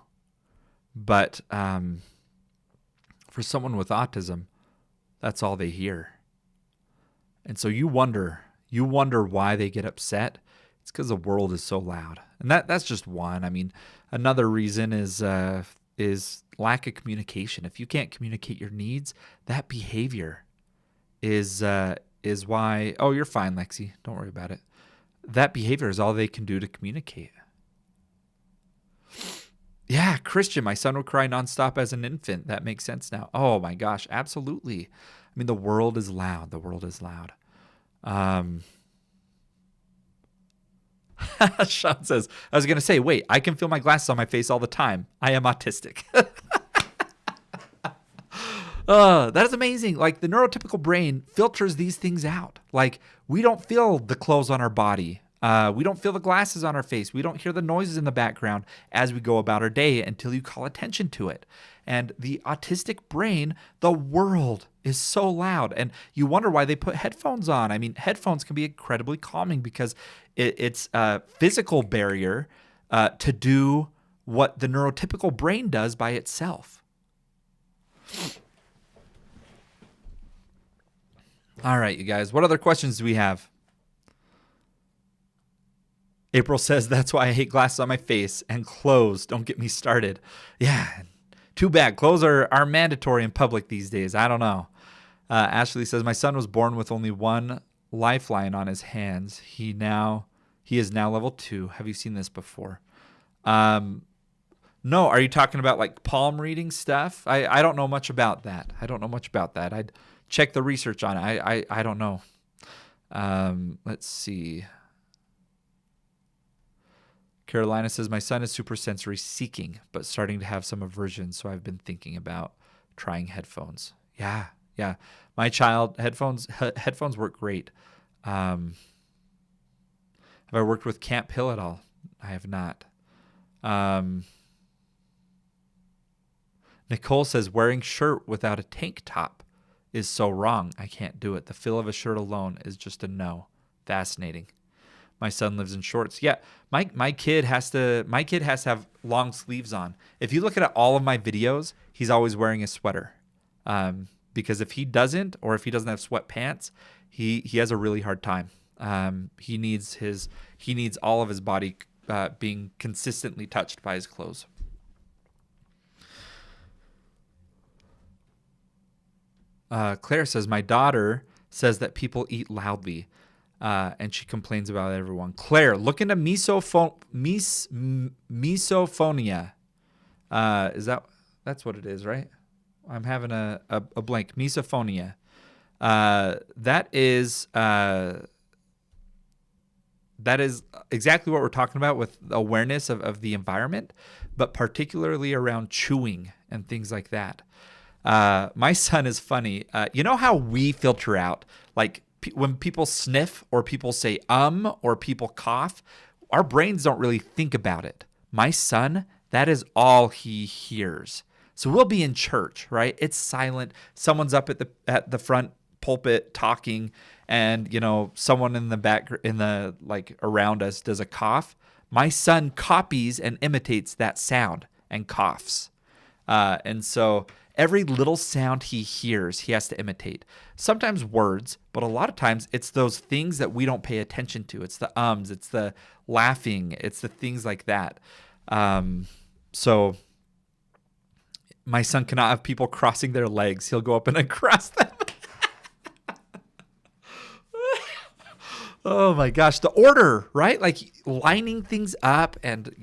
But for someone with autism, that's all they hear. And so you wonder why they get upset. It's because the world is so loud. And that's just one. I mean, another reason is lack of communication. If you can't communicate your needs, that behavior is why, oh, you're fine, Lexi. Don't worry about it. That behavior is all they can do to communicate. Yeah, Christian, my son would cry nonstop as an infant. That makes sense now. Oh my gosh, absolutely. I mean, the world is loud. The world is loud. Sean says, I was going to say, wait, I can feel my glasses on my face all the time. I am autistic. That is amazing. Like, the neurotypical brain filters these things out. Like, we don't feel the clothes on our body. We don't feel the glasses on our face. We don't hear the noises in the background as we go about our day until you call attention to it. And the autistic brain, the world is so loud. And you wonder why they put headphones on. I mean, headphones can be incredibly calming because it's a physical barrier to do what the neurotypical brain does by itself. All right, you guys. What other questions do we have? April says, that's why I hate glasses on my face and clothes. Don't get me started. Yeah, too bad. Clothes are mandatory in public these days. I don't know. Ashley says, my son was born with only one lifeline on his hands. He is now level 2. Have you seen this before? No. Are you talking about like palm reading stuff? I don't know much about that. I'd check the research on it. I don't know. Let's see. Carolina says, my son is super sensory seeking, but starting to have some aversion. So I've been thinking about trying headphones. Yeah. My child, headphones work great. Have I worked with Camp Hill at all? I have not. Nicole says, wearing shirt without a tank top is so wrong. I can't do it. The feel of a shirt alone is just a no. Fascinating. My son lives in shorts. Yeah, my kid has to have long sleeves on. If you look at all of my videos, he's always wearing a sweater. Because if he doesn't, or if he doesn't have sweatpants, he has a really hard time. He needs all of his body being consistently touched by his clothes. Claire says, my daughter says that people eat loudly, and she complains about everyone. Claire, look into misophonia. That's what it is, right? I'm having a blank. Misophonia. That is exactly what we're talking about with awareness of the environment, but particularly around chewing and things like that. My son is funny. You know how we filter out, like when people sniff or people say or people cough, our brains don't really think about it. My son, that is all he hears. So we'll be in church, right? It's silent. Someone's up at the front pulpit talking, and someone in the back around us does a cough. My son copies and imitates that sound and coughs. And so every little sound he hears, he has to imitate. Sometimes words, but a lot of times it's those things that we don't pay attention to. It's the it's the laughing, it's the things like that. So my son cannot have people crossing their legs. He'll go up and uncross them. Oh my gosh, the order, right? Like lining things up, and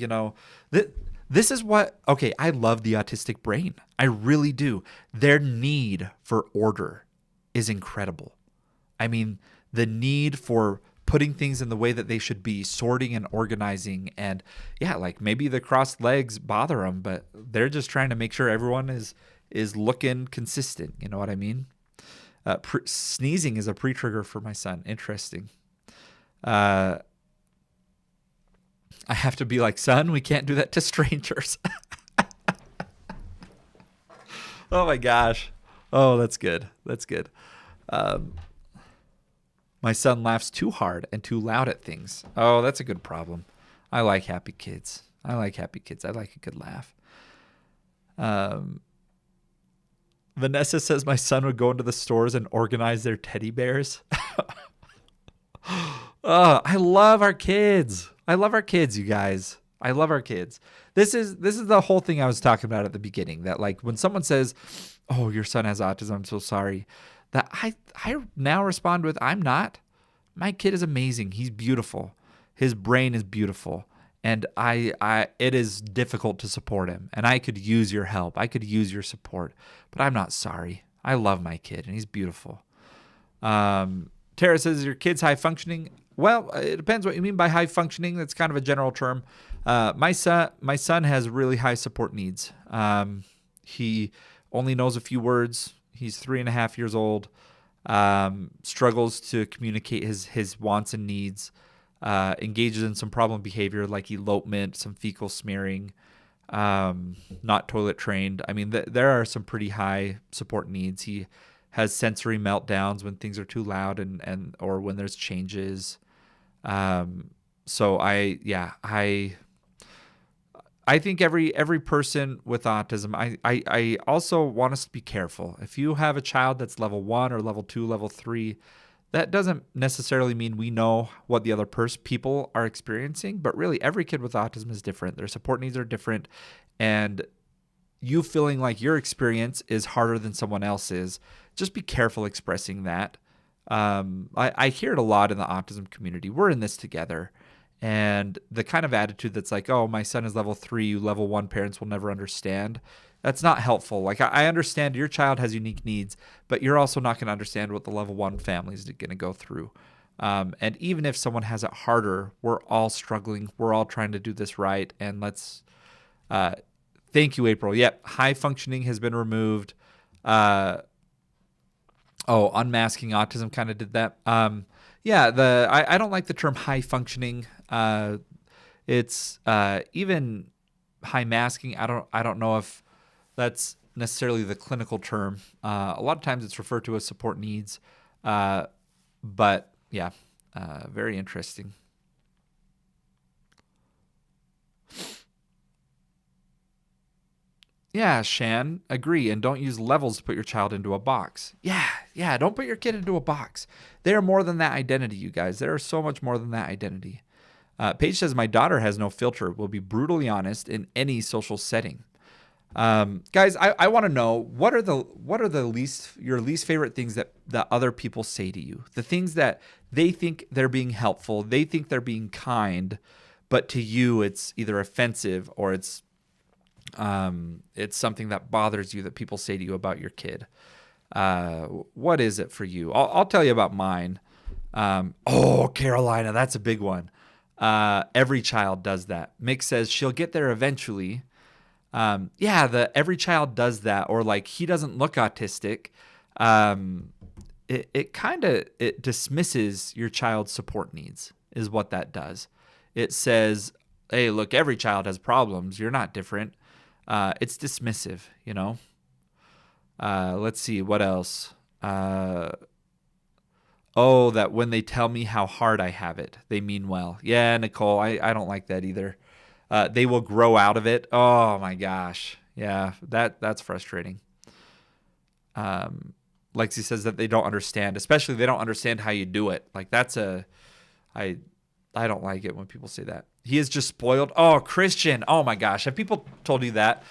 this is what, okay, I love the autistic brain. I really do. Their need for order is incredible. I mean, the need for putting things in the way that they should be, sorting and organizing. And yeah, like maybe the crossed legs bother them, but they're just trying to make sure everyone is looking consistent. You know what I mean? Sneezing is a pre-trigger for my son. Interesting. I have to be like, son, we can't do that to strangers. Oh my gosh. Oh, that's good. That's good. My son laughs too hard and too loud at things. Oh, that's a good problem. I like happy kids. I like a good laugh. Vanessa says my son would go into the stores and organize their teddy bears. Oh, I love our kids. You guys. I love our kids. This is the whole thing I was talking about at the beginning, that like when someone says, "Oh, your son has autism, I'm so sorry," that I now respond with, "I'm not. My kid is amazing. He's beautiful. His brain is beautiful. And it is difficult to support him, and I could use your help. I could use your support, but I'm not sorry. I love my kid, and he's beautiful." Tara says, "Your kid's high functioning?" Well, it depends what you mean by high functioning. That's kind of a general term. My son has really high support needs. He only knows a few words. He's 3.5 years old. Struggles to communicate his wants and needs. Engages in some problem behavior like elopement, some fecal smearing, not toilet trained. I mean, there are some pretty high support needs. He has sensory meltdowns when things are too loud and or when there's changes. So I think every person with autism, I also want us to be careful. If you have a child that's level 1 or level 2, level 3, that doesn't necessarily mean we know what the other people are experiencing, but really every kid with autism is different. Their support needs are different, and you feeling like your experience is harder than someone else's, just be careful expressing that. I hear it a lot in the autism community. We're in this together. And the kind of attitude that's like, oh, my son is level 3, you level 1 parents will never understand. That's not helpful. Like, I understand your child has unique needs, but you're also not going to understand what the level 1 family is going to go through. And even if someone has it harder, we're all struggling. We're all trying to do this right. And thank you, April. Yep, high functioning has been removed. Unmasking autism kind of did that. I don't like the term high functioning. It's even high masking. I don't know if that's necessarily the clinical term. A lot of times it's referred to as support needs. But yeah, very interesting. Yeah, Shan, agree. And don't use levels to put your child into a box. Yeah, don't put your kid into a box. They are more than that identity, you guys. They are so much more than that identity. Paige says, my daughter has no filter, will be brutally honest in any social setting. Guys, I want to know, what are your least favorite things that other people say to you? The things that they think they're being helpful, they think they're being kind, but to you it's either offensive or it's something that bothers you that people say to you about your kid. What is it for you? I'll tell you about mine. Carolina, that's a big one. Every child does that. Mick says she'll get there eventually. Every child does that, or like, he doesn't look autistic. It dismisses your child's support needs is what that does. It says, hey, look, every child has problems. You're not different. It's dismissive, you know? Let's see, what else? That when they tell me how hard I have it, they mean well. Yeah, Nicole, I don't like that either. They will grow out of it. Oh my gosh. Yeah, that's frustrating. Lexi says that they don't understand, especially they don't understand how you do it. Like, I don't like it when people say that. He is just spoiled. Oh, Christian. Oh my gosh. Have people told you that?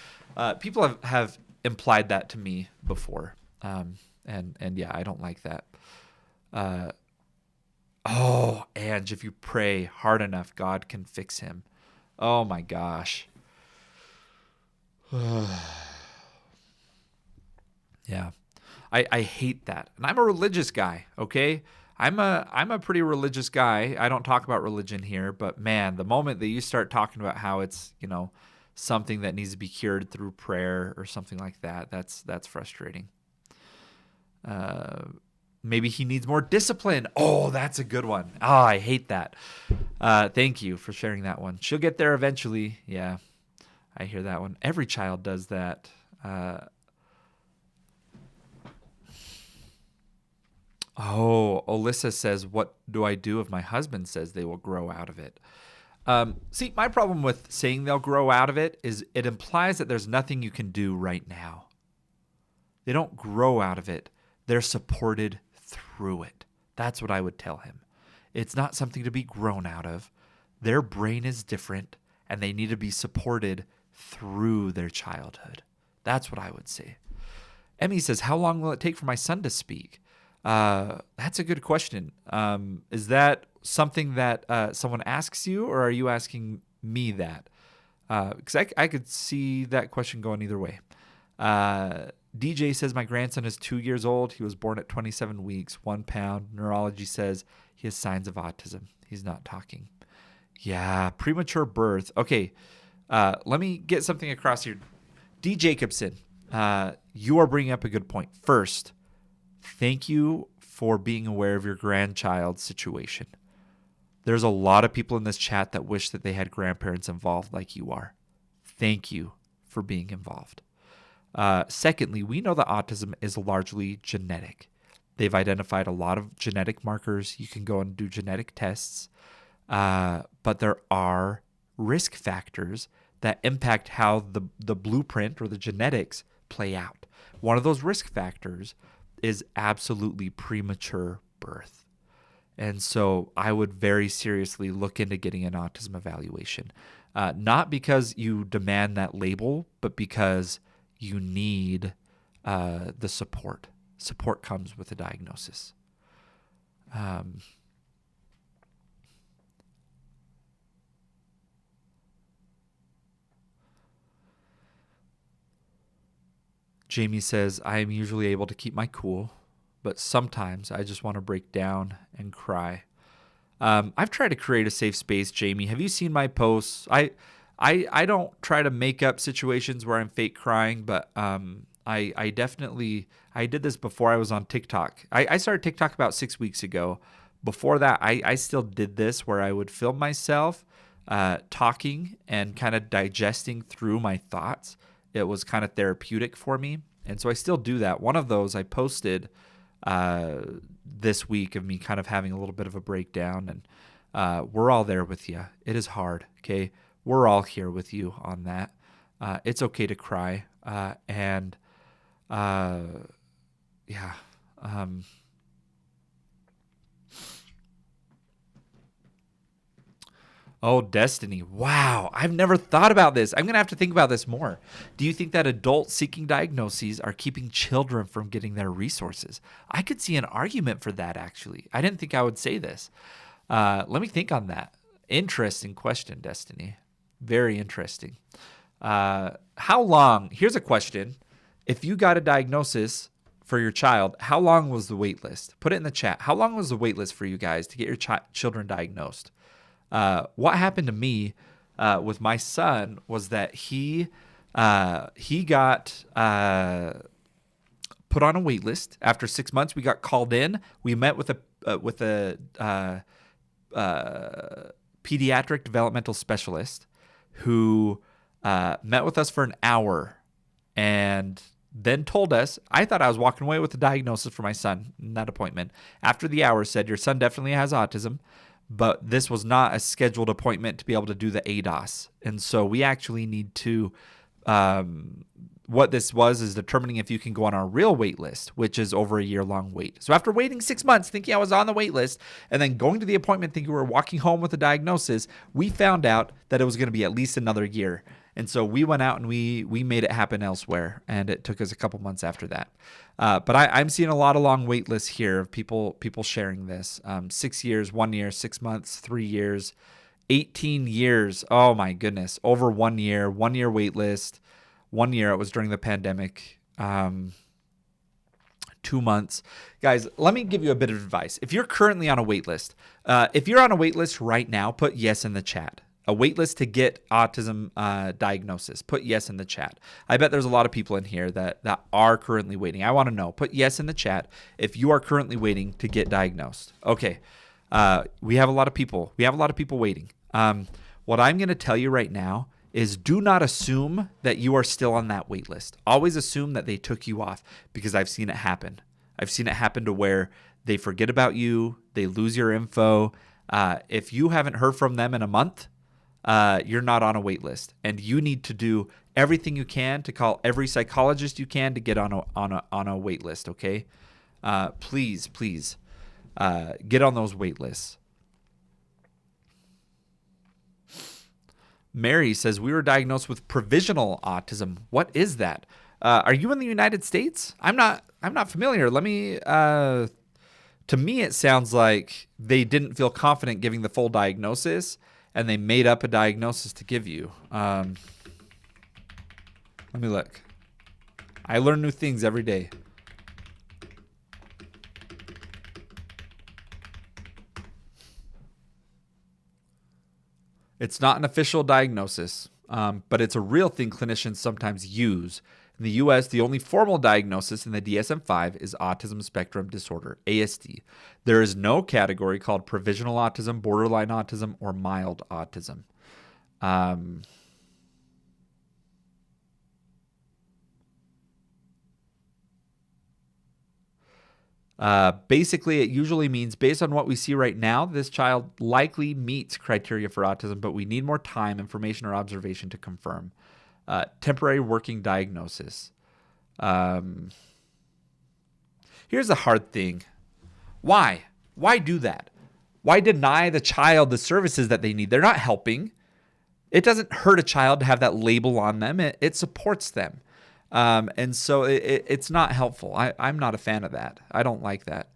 People have implied that to me before. And yeah, I don't like that. Ange, if you pray hard enough, God can fix him. Oh my gosh. Yeah. I hate that. And I'm a religious guy, okay? I'm a pretty religious guy. I don't talk about religion here, but man, the moment that you start talking about how it's, something that needs to be cured through prayer or something like that, that's frustrating. Maybe he needs more discipline. Oh, that's a good one. Oh, I hate that. Thank you for sharing that one. She'll get there eventually. Yeah, I hear that one. Every child does that. Alyssa says, what do I do if my husband says they will grow out of it? See, my problem with saying they'll grow out of it is it implies that there's nothing you can do right now. They don't grow out of it. They're supported through it. That's what I would tell him. It's not something to be grown out of. Their brain is different, and they need to be supported through their childhood. That's what I would say. Emmy says, how long will it take for my son to speak? That's a good question. Is that something that someone asks you, or are you asking me that? Because I could see that question going either way. DJ says, my grandson is 2 years old. He was born at 27 weeks, 1 pound. Neurology says he has signs of autism. He's not talking. Yeah, premature birth. Okay, let me get something across here. D. Jacobson, you are bringing up a good point. First, thank you for being aware of your grandchild's situation. There's a lot of people in this chat that wish that they had grandparents involved like you are. Thank you for being involved. Secondly, we know that autism is largely genetic. They've identified a lot of genetic markers. You can go and do genetic tests. But there are risk factors that impact how the blueprint or the genetics play out. One of those risk factors is absolutely premature birth. And so I would very seriously look into getting an autism evaluation. Not because you demand that label, but because you need the support. Support comes with a diagnosis. Jamie says, I am usually able to keep my cool, but sometimes I just want to break down and cry. I've tried to create a safe space, Jamie. Have you seen my posts? I don't try to make up situations where I'm fake crying, but I definitely, I did this before I was on TikTok. I started TikTok about 6 weeks ago. Before that, I still did this where I would film myself talking and kind of digesting through my thoughts. It was kind of therapeutic for me. And so I still do that. One of those I posted this week of me kind of having a little bit of a breakdown. And we're all there with you. It is hard, okay? We're all here with you on that. It's okay to cry. Yeah. Oh, Destiny. Wow. I've never thought about this. I'm going to have to think about this more. Do you think that adults seeking diagnoses are keeping children from getting their resources? I could see an argument for that, actually. I didn't think I would say this. Let me think on that. Interesting question, Destiny. Very interesting. How long? Here's a question. If you got a diagnosis for your child, how long was the wait list? Put it in the chat. How long was the wait list for you guys to get your children diagnosed? What happened to me with my son was that he got put on a wait list. After 6 months, we got called in. We met with a pediatric developmental specialist who met with us for an hour and then told us, I thought I was walking away with a diagnosis for my son in that appointment. After the hour, said, your son definitely has autism, but this was not a scheduled appointment to be able to do the ADOS. And so we actually need to, what this was is determining if you can go on our real wait list, which is over a year-long wait. So after waiting 6 months, thinking I was on the wait list, and then going to the appointment thinking we were walking home with a diagnosis, we found out that it was going to be at least another year. And so we went out and we made it happen elsewhere, and it took us a couple months after that. But I'm seeing a lot of long wait lists here of people sharing this. 6 years, 1 year, 6 months, 3 years, 18 years. Oh my goodness, over 1 year, 1 year wait list. 1 year, it was during the pandemic. 2 months. Guys, let me give you a bit of advice. If you're currently on a wait list, if you're on a wait list right now, put yes in the chat. A wait list to get autism diagnosis. Put yes in the chat. I bet there's a lot of people in here that are currently waiting. I want to know. Put yes in the chat if you are currently waiting to get diagnosed. Okay. We have a lot of people. We have a lot of people waiting. What I'm going to tell you right now is do not assume that you are still on that wait list. Always assume that they took you off, because I've seen it happen. I've seen it happen to where they forget about you. They lose your info. If you haven't heard from them in a month, you're not on a wait list, and you need to do everything you can to call every psychologist you can to get on a wait list. Okay, please get on those wait lists. Mary says we were diagnosed with provisional autism. What is that? Are you in the United States? I'm not familiar. Let me. To me, it sounds like they didn't feel confident giving the full diagnosis, and they made up a diagnosis to give you. Let me look. I learn new things every day. It's not an official diagnosis, but it's a real thing clinicians sometimes use. In the U.S., the only formal diagnosis in the DSM-5 is autism spectrum disorder, ASD. There is no category called provisional autism, borderline autism, or mild autism. Basically, it usually means, based on what we see right now, this child likely meets criteria for autism, but we need more time, information, or observation to confirm. Temporary working diagnosis. Here's the hard thing. Why? Why do that? Why deny the child the services that they need? They're not helping. It doesn't hurt a child to have that label on them. It supports them. And so it's not helpful. I'm not a fan of that. I don't like that.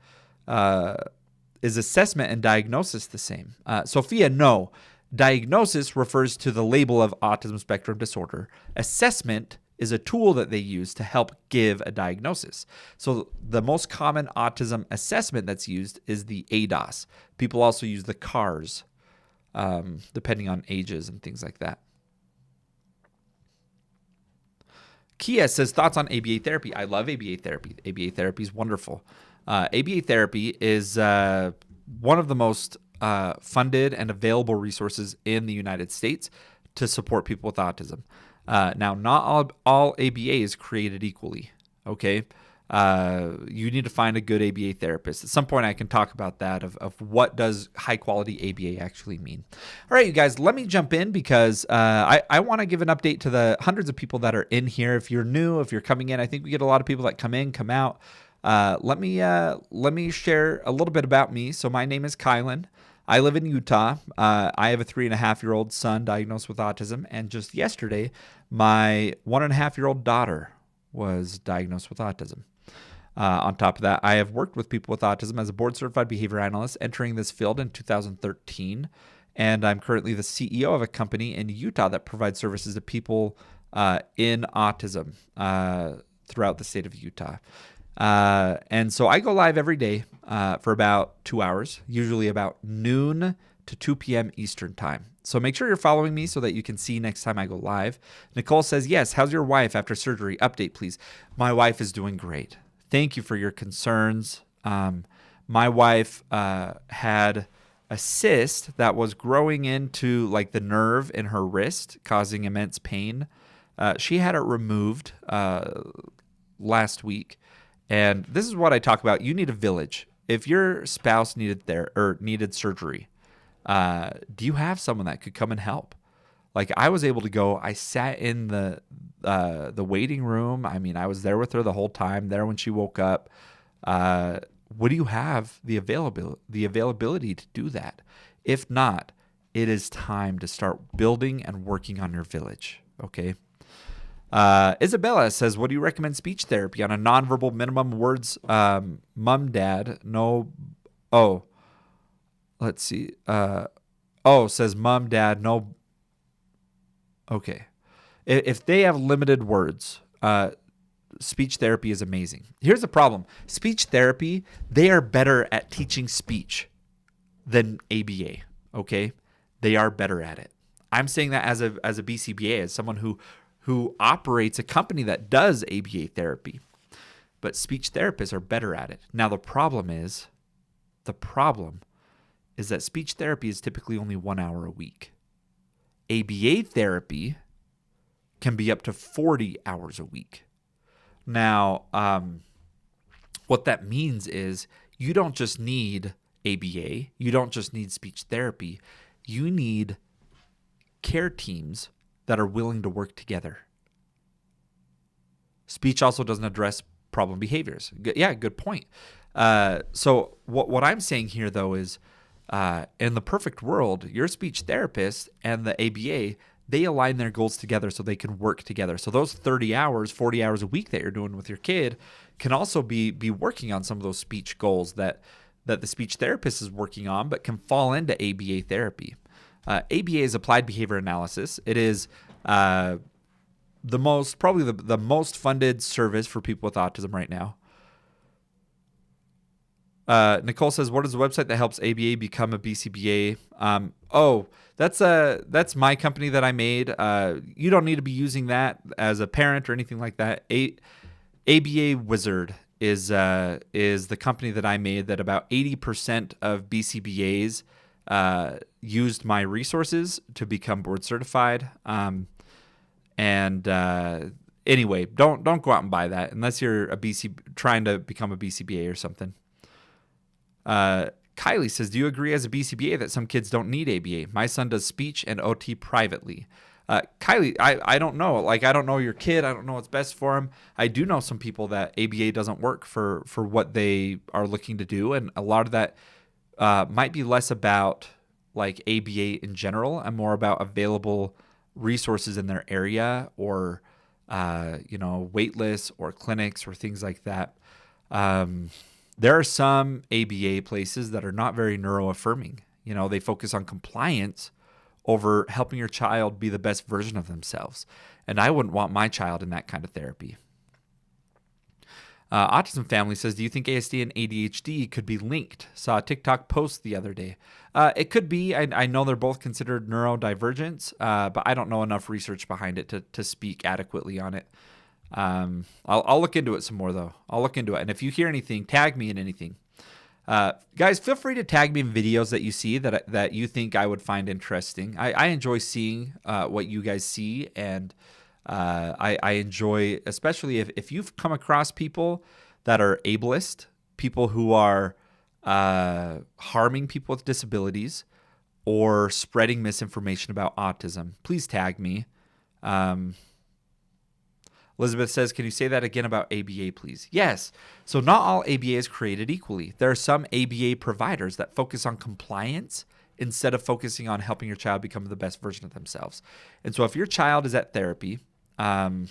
is assessment and diagnosis the same? Sophia, no. Diagnosis refers to the label of autism spectrum disorder. Assessment is a tool that they use to help give a diagnosis. So the most common autism assessment that's used is the ADOS. People also use the CARS, depending on ages and things like that. Kia says, thoughts on ABA therapy? I love ABA therapy. ABA therapy is wonderful. ABA therapy is one of the most funded and available resources in the United States to support people with autism. Now, not all ABA is created equally, okay? You need to find a good ABA therapist. At some point, I can talk about that, of what does high-quality ABA actually mean. All right, you guys, let me jump in because I want to give an update to the hundreds of people that are in here. If you're new, if you're coming in, I think we get a lot of people that come in, come out. Let me share a little bit about me. So my name is Kylan. I live in Utah. I have a 3.5-year-old son diagnosed with autism, and just yesterday, my 1.5-year-old daughter was diagnosed with autism. On top of that, I have worked with people with autism as a board-certified behavior analyst, entering this field in 2013, and I'm currently the CEO of a company in Utah that provides services to people in autism throughout the state of Utah. And so I go live every day for about 2 hours, usually about noon to 2 p.m. Eastern time. So make sure you're following me so that you can see next time I go live. Nicole says, yes, how's your wife after surgery? Update, please. My wife is doing great. Thank you for your concerns. My wife had a cyst that was growing into like the nerve in her wrist, causing immense pain. She had it removed last week. And this is what I talk about. You need a village. If your spouse needed surgery, do you have someone that could come and help? Like I was able to go. I sat in the waiting room. I mean, I was there with her the whole time. There when she woke up. Would you have the availability to do that? If not, it is time to start building and working on your village. Okay. Isabella says, what do you recommend speech therapy on a nonverbal minimum words? Mom, dad, no. Oh, let's see. Says mom, dad, no. Okay. If they have limited words, speech therapy is amazing. Here's the problem. Speech therapy, they are better at teaching speech than ABA. Okay. They are better at it. I'm saying that as a BCBA, as someone who operates a company that does ABA therapy, but speech therapists are better at it. Now, the problem is that speech therapy is typically only 1 hour a week. ABA therapy can be up to 40 hours a week. Now, what that means is you don't just need ABA, you don't just need speech therapy, you need care teams that are willing to work together. Speech also doesn't address problem behaviors. Yeah, good point. So what I'm saying here, though, is in the perfect world, your speech therapist and the ABA, they align their goals together so they can work together. So those 30 hours, 40 hours a week that you're doing with your kid can also be working on some of those speech goals that the speech therapist is working on, but can fall into ABA therapy. ABA is applied behavior analysis. It is probably the most funded service for people with autism right now. Nicole says, what is the website that helps ABA become a BCBA? That's my company that I made. You don't need to be using that as a parent or anything like that. ABA Wizard is the company that I made that about 80% of BCBAs used my resources to become board certified. Anyway, don't go out and buy that unless you're trying to become a BCBA or something. Kylie says, do you agree as a BCBA that some kids don't need ABA? My son does speech and OT privately. Kylie, I don't know. Like, I don't know your kid. I don't know what's best for him. I do know some people that ABA doesn't work for what they are looking to do. And a lot of that might be less about like ABA in general and more about available resources in their area or, wait lists or clinics or things like that. There are some ABA places that are not very neuroaffirming. They focus on compliance over helping your child be the best version of themselves. And I wouldn't want my child in that kind of therapy. Autism Family says, do you think ASD and ADHD could be linked? Saw a TikTok post the other day. It could be. I know they're both considered neurodivergence, but I don't know enough research behind it to speak adequately on it. I'll look into it some more, though. I'll look into it. And if you hear anything, tag me in anything. Guys, feel free to tag me in videos that you see that you think I would find interesting. I enjoy seeing what you guys see, and I enjoy, especially if you've come across people that are ableist, people who are harming people with disabilities or spreading misinformation about autism, please tag me. Elizabeth says, can you say that again about ABA, please? Yes. So not all ABA is created equally. There are some ABA providers that focus on compliance instead of focusing on helping your child become the best version of themselves. And so if your child is at therapy, I'll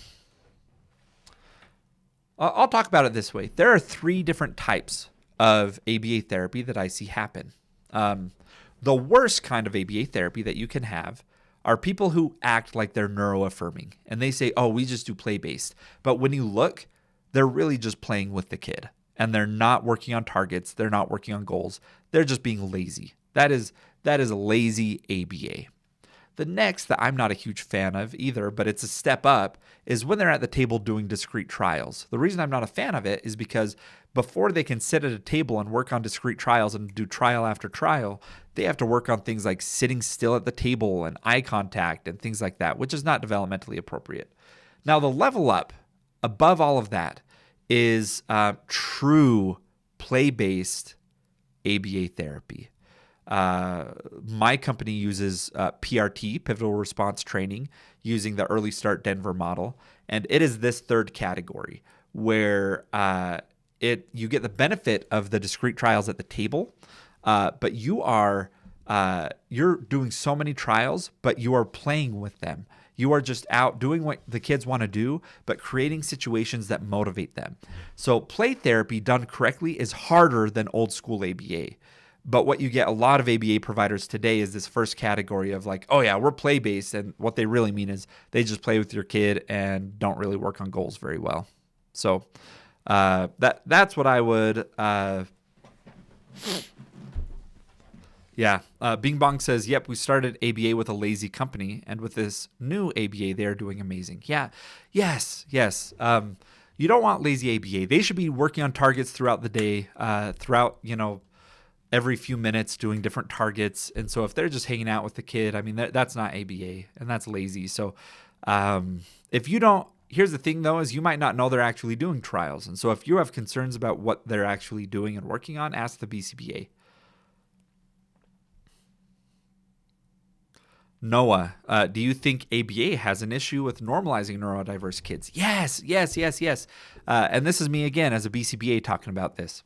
talk about it this way. There are 3 different types of ABA therapy that I see happen. The worst kind of ABA therapy that you can have are people who act like they're neuroaffirming. And they say, oh, we just do play-based. But when you look, they're really just playing with the kid. And they're not working on targets. They're not working on goals. They're just being lazy. That is a lazy ABA. The next that I'm not a huge fan of either, but it's a step up, is when they're at the table doing discrete trials. The reason I'm not a fan of it is because before they can sit at a table and work on discrete trials and do trial after trial, they have to work on things like sitting still at the table and eye contact and things like that, which is not developmentally appropriate. Now, the level up above all of that is true play-based ABA therapy. My company uses PRT, Pivotal Response Training, using the Early Start Denver model. And it is this third category where you get the benefit of the discrete trials at the table, but you're doing so many trials, but you are playing with them. You are just out doing what the kids want to do, but creating situations that motivate them. So play therapy done correctly is harder than old school ABA. But what you get a lot of ABA providers today is this first category of like, oh yeah, we're play-based. And what they really mean is they just play with your kid and don't really work on goals very well. So that's what I would... Bing Bong says, yep, we started ABA with a lazy company. And with this new ABA, they are doing amazing. Yeah. Yes. You don't want lazy ABA. They should be working on targets throughout the day, every few minutes doing different targets. And so if they're just hanging out with the kid, I mean, that's not ABA and that's lazy. So if you don't, here's the thing though, is you might not know they're actually doing trials. And so if you have concerns about what they're actually doing and working on, ask the BCBA. Noah, do you think ABA has an issue with normalizing neurodiverse kids? Yes. And this is me again as a BCBA talking about this.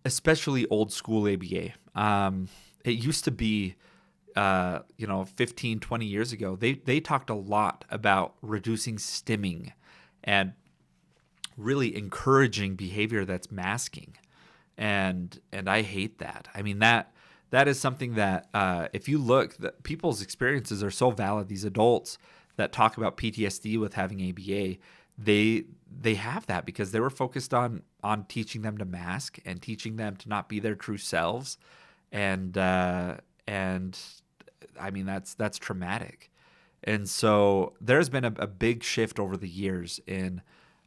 Especially old school ABA. It used to be, 15, 20 years ago, they talked a lot about reducing stimming and really encouraging behavior that's masking. And I hate that. I mean, that is something that if you look, people's experiences are so valid. These adults that talk about PTSD with having ABA, they have that because they were focused on teaching them to mask and teaching them to not be their true selves, and I mean that's traumatic. And so there's been a big shift over the years in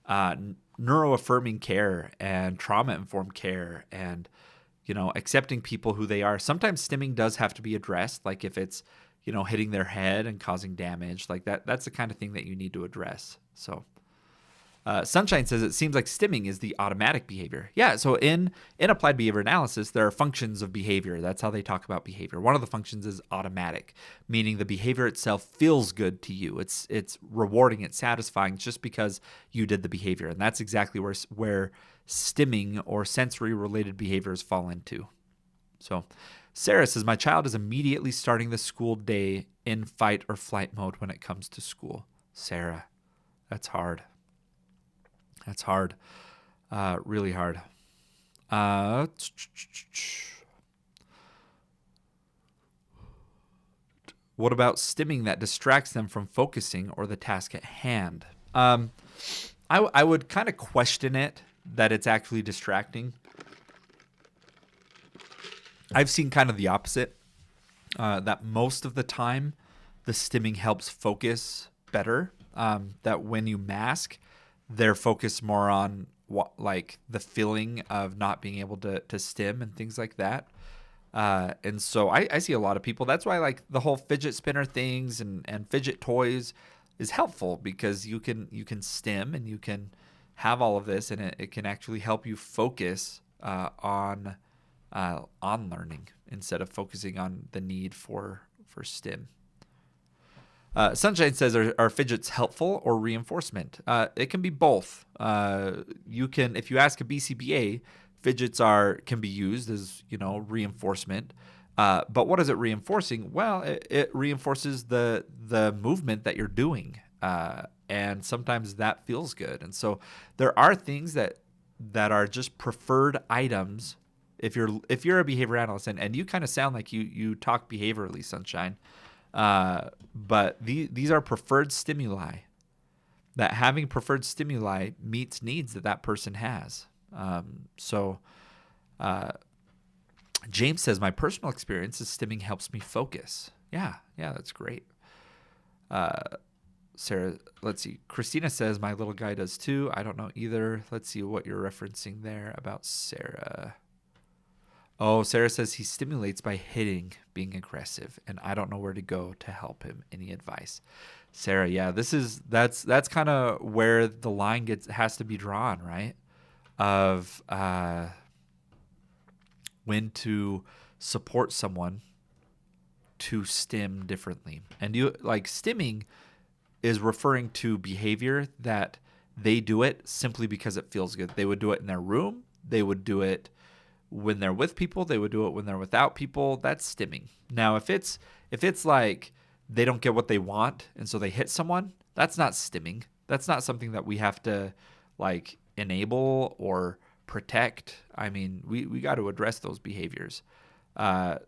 neuroaffirming care and trauma-informed care and accepting people who they are. Sometimes stimming does have to be addressed, like if it's hitting their head and causing damage, like that's the kind of thing that you need to address. So Sunshine says it seems like stimming is the automatic behavior. Yeah, so in applied behavior analysis, there are functions of behavior. That's how they talk about behavior. One of the functions is automatic, meaning the behavior itself feels good to you. It's rewarding, it's satisfying just because you did the behavior. And that's exactly where stimming or sensory-related behaviors fall into. So Sarah says, my child is immediately starting the school day in fight or flight mode when it comes to school. Sarah, that's hard. That's hard. Really hard. What about stimming that distracts them from focusing or the task at hand? I would kind of question it that it's actually distracting. I've seen kind of the opposite, that most of the time the stimming helps focus better. That when you mask, they're focused more on like the feeling of not being able to stim and things like that. And so I see a lot of people. That's why like the whole fidget spinner things and fidget toys is helpful, because you can stim and you can have all of this, and it can actually help you focus on learning instead of focusing on the need for stim. Sunshine says, are fidgets helpful or reinforcement? It can be both. You can, if you ask a BCBA, fidgets can be used as, reinforcement. But what is it reinforcing? Well, it reinforces the movement that you're doing, and sometimes that feels good. And so there are things that are just preferred items. If you're a behavior analyst, and you kind of sound like you talk behaviorally, Sunshine. But these are preferred stimuli, that having preferred stimuli meets needs that person has. James says, my personal experience is stimming helps me focus. Yeah, that's great. Sarah, let's see. Christina says, my little guy does too. I don't know either. Let's see what you're referencing there about Sarah. Oh, Sarah says he stimulates by hitting, being aggressive, and I don't know where to go to help him. Any advice? Sarah, yeah, that's kind of where the line has to be drawn, right? Of when to support someone to stim differently. And stimming is referring to behavior that they do it simply because it feels good. They would do it in their room. They would do it when they're with people. They would do it when they're without people. That's stimming. Now, if it's like they don't get what they want and so they hit someone, that's not stimming. That's not something that we have to like enable or protect. I mean, we got to address those behaviors.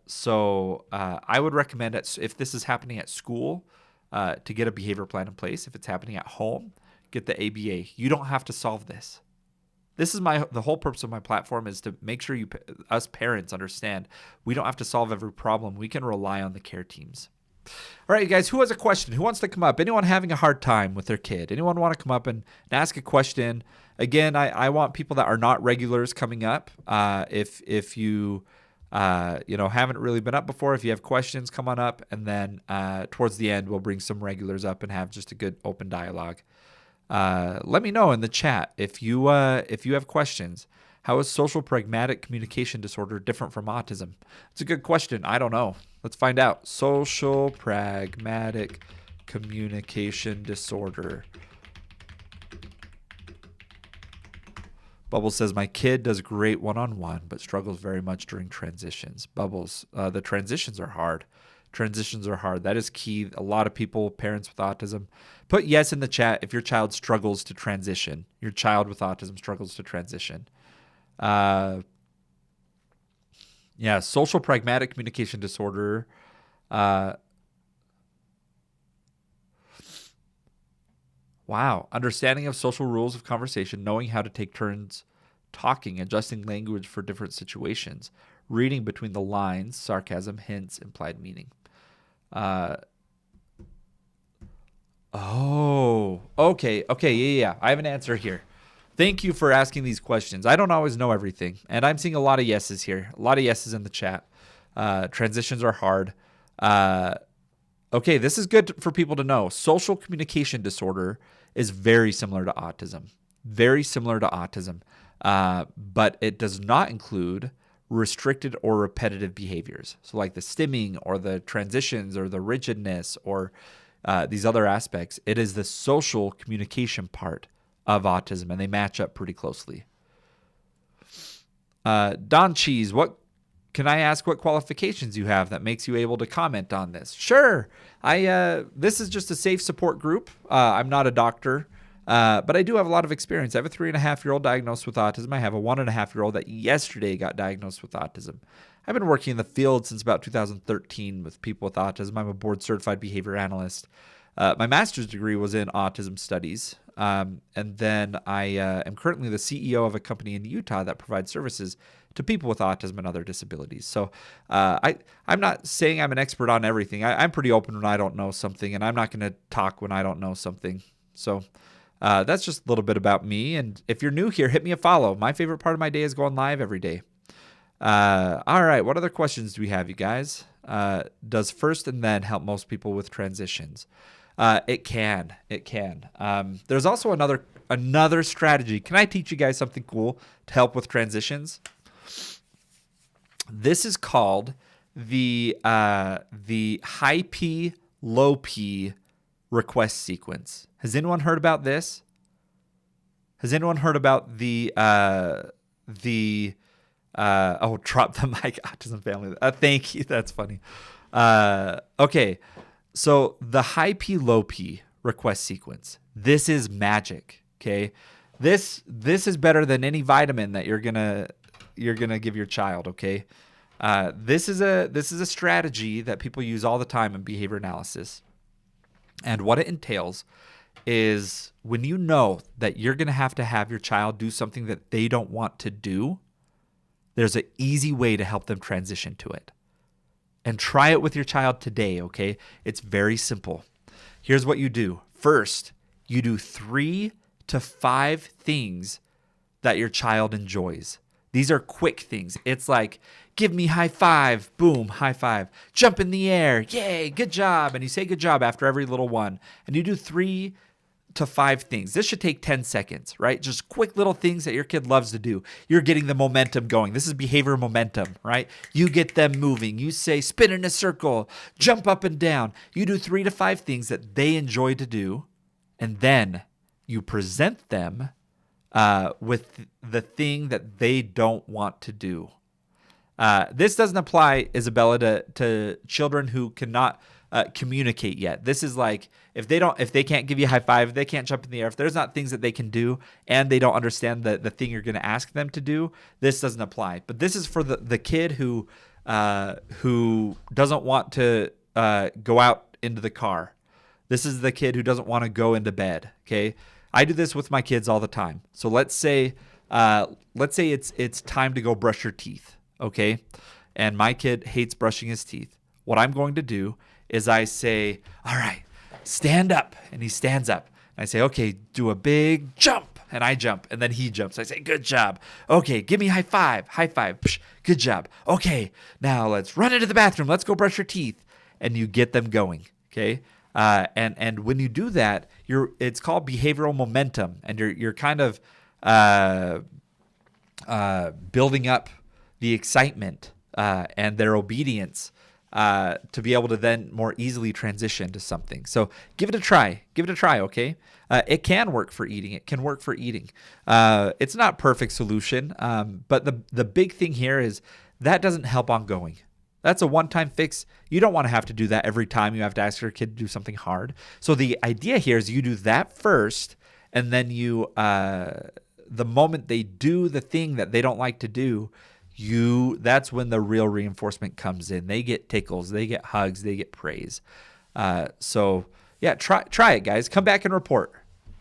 So I would recommend if this is happening at school, to get a behavior plan in place. If it's happening at home, get the ABA. You don't have to solve this. This is the whole purpose of my platform, is to make sure us parents understand we don't have to solve every problem. We can rely on the care teams. All right, you guys, who has a question? Who wants to come up? Anyone having a hard time with their kid? Anyone want to come up and ask a question? Again, I want people that are not regulars coming up. If you haven't really been up before, if you have questions, come on up, and then towards the end we'll bring some regulars up and have just a good open dialogue. Let me know in the chat if you have questions. How is social pragmatic communication disorder different from autism? It's a good question. I don't know. Let's find out. Social pragmatic communication disorder. Bubbles says, my kid does great one-on-one, but struggles very much during transitions. Bubbles, the transitions are hard. Transitions are hard. That is key. A lot of people, parents with autism, put yes in the chat if your child struggles to transition. Your child with autism struggles to transition. Social pragmatic communication disorder. Wow. Understanding of social rules of conversation, knowing how to take turns talking, adjusting language for different situations, reading between the lines, sarcasm, hints, implied meaning. Okay. Yeah. I have an answer here. Thank you for asking these questions. I don't always know everything, and I'm seeing a lot of yeses here. A lot of yeses in the chat. Transitions are hard. Okay, this is good for people to know. Social communication disorder is very similar to autism. Very similar to autism. But it does not include restricted or repetitive behaviors. So like the stimming or the transitions or the rigidness or these other aspects. It is the social communication part of autism, and they match up pretty closely. Don Cheese, can I ask what qualifications you have that makes you able to comment on this? Sure. This is just a safe support group. I'm not a doctor. But I do have a lot of experience. I have a 3.5-year-old diagnosed with autism. I have a 1.5-year-old that yesterday got diagnosed with autism. I've been working in the field since about 2013 with people with autism. I'm a board-certified behavior analyst. My master's degree was in autism studies. And then I am currently the CEO of a company in Utah that provides services to people with autism and other disabilities. So I'm not saying I'm an expert on everything. I'm pretty open when I don't know something, and I'm not going to talk when I don't know something. So that's just a little bit about me. And if you're new here, hit me a follow. My favorite part of my day is going live every day. All right. What other questions do we have, you guys? Does first and then help most people with transitions? It can. There's also another strategy. Can I teach you guys something cool to help with transitions? This is called the high P, low P request sequence. Has anyone heard about this? Has anyone heard about the drop the mic autism family? Thank you. That's funny. Okay. So the high P, low P request sequence. This is magic. Okay. This is better than any vitamin that you're gonna give your child. Okay. This is a strategy that people use all the time in behavior analysis. And what it entails is when you know that you're going to have your child do something that they don't want to do, there's an easy way to help them transition to it. And try it with your child today, okay? It's very simple. Here's what you do. First, you do 3 to 5 things that your child enjoys. These are quick things. It's like, give me high five, boom, high five. Jump in the air, yay, good job. And you say good job after every little one. And you do 3 to 5 things. This should take 10 seconds, right? Just quick little things that your kid loves to do. You're getting the momentum going. This is behavior momentum, right? You get them moving. You say, spin in a circle, jump up and down. You do 3 to 5 things that they enjoy to do. And then you present them with the thing that they don't want to do. This doesn't apply, Isabella, to children who cannot communicate yet. This is like if they can't give you a high five, if they can't jump in the air, if there's not things that they can do and they don't understand the thing you're going to ask them to do, this doesn't apply. But this is for the kid who doesn't want to go out into the car. This is the kid who doesn't want to go into bed. Okay. I do this with my kids all the time. So let's say it's time to go brush your teeth, okay? And my kid hates brushing his teeth. What I'm going to do is I say, all right, stand up. And he stands up. And I say, okay, do a big jump. And I jump. And then he jumps. I say, good job. Okay, give me high five. High five. Psh, good job. Okay, now let's run into the bathroom. Let's go brush your teeth. And you get them going, okay? And when you do that, it's called behavioral momentum, and you're kind of building up the excitement and their obedience to be able to then more easily transition to something. So give it a try. Give it a try, okay? It can work for eating. It can work for eating. It's not a perfect solution, but the big thing here is that doesn't help ongoing. That's a one-time fix. You don't want to have to do that every time you have to ask your kid to do something hard. So the idea here is you do that first, and then the moment they do the thing that they don't like to do, that's when the real reinforcement comes in. They get tickles, they get hugs, they get praise. So yeah, try it, guys. Come back and report.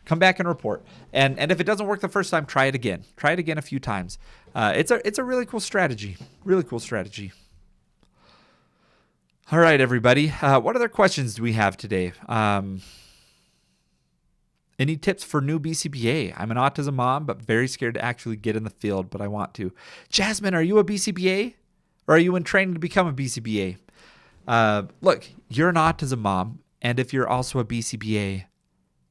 And if it doesn't work the first time, try it again. Try it again a few times. It's a really cool strategy. Really cool strategy. All right, everybody. What other questions do we have today? Any tips for new BCBA? I'm an autism mom, but very scared to actually get in the field, but I want to. Jasmine, are you a BCBA? Or are you in training to become a BCBA? Look, you're an autism mom, and if you're also a BCBA,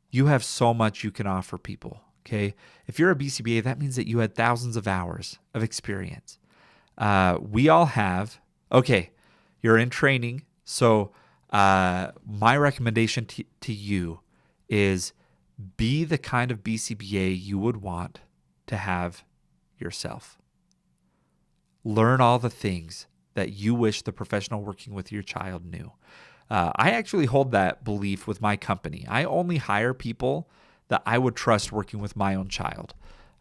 you have so much you can offer people, okay? If you're a BCBA, that means that you had thousands of hours of experience. We all have. Okay, you're in training, so my recommendation to you is be the kind of BCBA you would want to have yourself. Learn all the things that you wish the professional working with your child knew. I actually hold that belief with my company. I only hire people that I would trust working with my own child.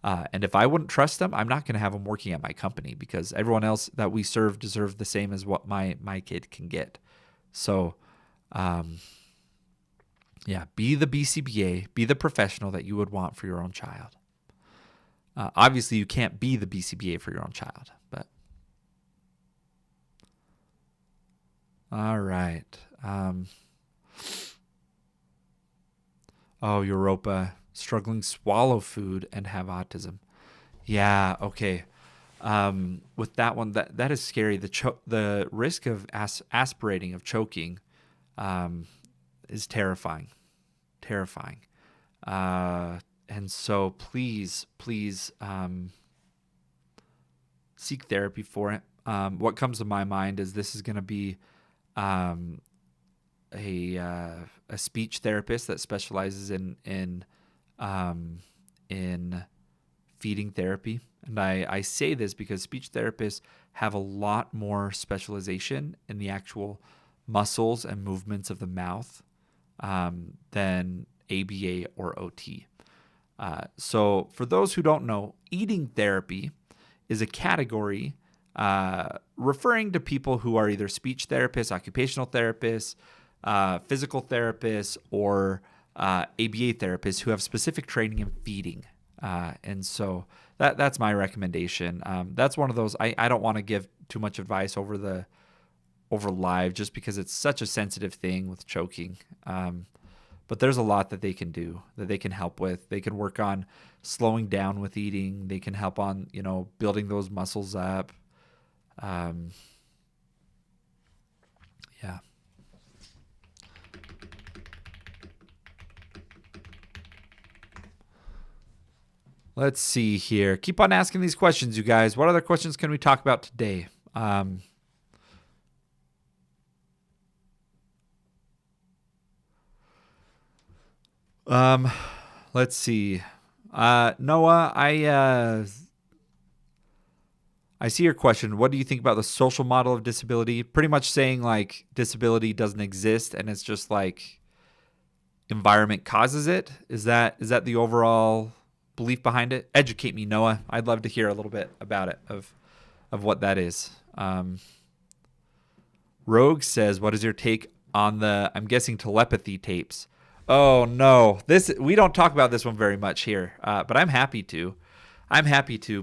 And if I wouldn't trust them, I'm not going to have them working at my company, because everyone else that we serve deserve the same as what my kid can get. So, be the BCBA, be the professional that you would want for your own child. Obviously, you can't be the BCBA for your own child, but. All right. Europa, struggling struggling swallow food and have autism. Yeah, okay. With that one, that is scary. The risk of aspirating, of choking, is terrifying. And so please, seek therapy for it. What comes to my mind is this is going to be a speech therapist that specializes in feeding therapy. And I say this because speech therapists have a lot more specialization in the actual muscles and movements of the mouth than ABA or OT. So for those who don't know, eating therapy is a category referring to people who are either speech therapists, occupational therapists, physical therapists, or ABA therapists who have specific training in feeding. And so that's my recommendation. That's one of those, I don't want to give too much advice over live, just because it's such a sensitive thing with choking. But there's a lot that they can do, that they can help with. They can work on slowing down with eating. They can help on, building those muscles up. Yeah. Let's see here. Keep on asking these questions, you guys. What other questions can we talk about today? Let's see. Noah, I see your question. What do you think about the social model of disability? Pretty much saying like disability doesn't exist and it's just like environment causes it. Is that the overall belief behind it? Educate me, Noah. I'd love to hear a little bit about it, of what that is. Rogue says, what is your take on the, I'm guessing, telepathy tapes? Oh no, we don't talk about this one very much here, but I'm happy to.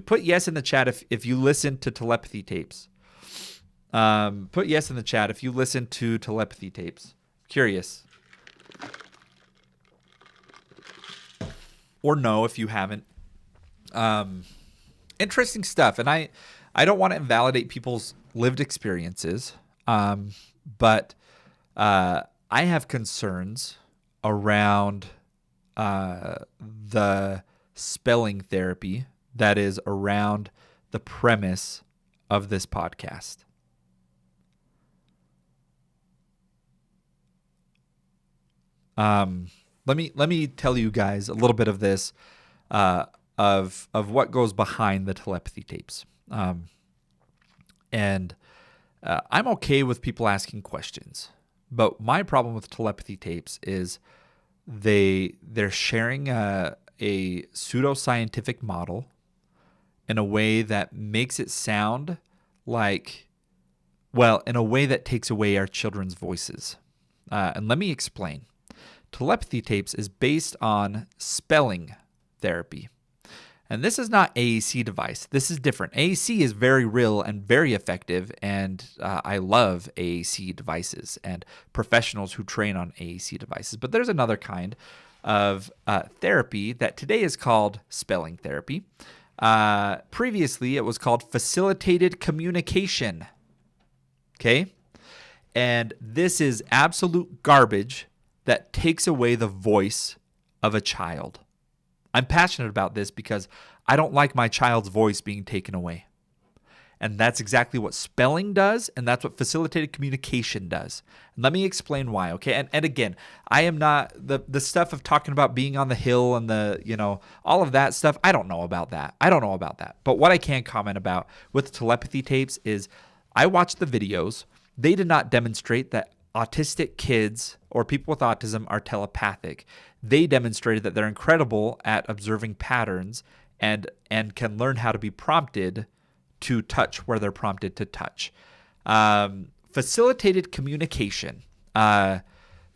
Put yes in the chat if you listen to telepathy tapes. Put yes in the chat if you listen to telepathy tapes. Curious. Or no if you haven't. Interesting stuff. And I don't want to invalidate people's lived experiences, but I have concerns around the spelling therapy that is around the premise of this podcast. Let me tell you guys a little bit of this, of what goes behind the telepathy tapes. And I'm okay with people asking questions, but my problem with telepathy tapes is they're sharing a pseudoscientific model in a way that makes it sound like, in a way that takes away our children's voices. And let me explain. Telepathy tapes is based on spelling therapy. And this is not AAC device. This is different. AAC is very real and very effective, and I love AAC devices and professionals who train on AAC devices. But there's another kind of therapy that today is called spelling therapy. Previously, it was called facilitated communication. Okay? And this is absolute garbage that takes away the voice of a child. I'm passionate about this because I don't like my child's voice being taken away. And that's exactly what spelling does, and that's what facilitated communication does. And let me explain why, okay? And again, I am not the stuff of talking about being on the hill and all of that stuff. I don't know about that. But what I can comment about with telepathy tapes is I watched the videos. They did not demonstrate that autistic kids or people with autism are telepathic. They demonstrated that they're incredible at observing patterns and can learn how to be prompted to touch where they're prompted to touch. Facilitated communication.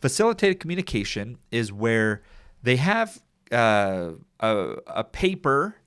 Facilitated communication is where they have a paper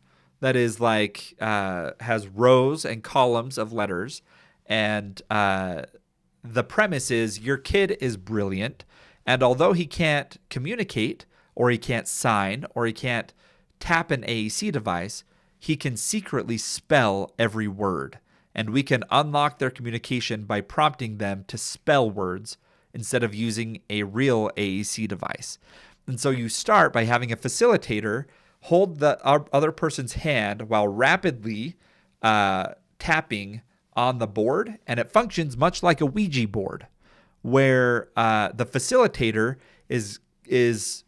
that is like has rows and columns of letters, and the premise is your kid is brilliant, and although he can't communicate or he can't sign or he can't tap an AAC device, he can secretly spell every word, and we can unlock their communication by prompting them to spell words instead of using a real AAC device. And so you start by having a facilitator hold the other person's hand while rapidly tapping on the board, and it functions much like a Ouija board, where the facilitator is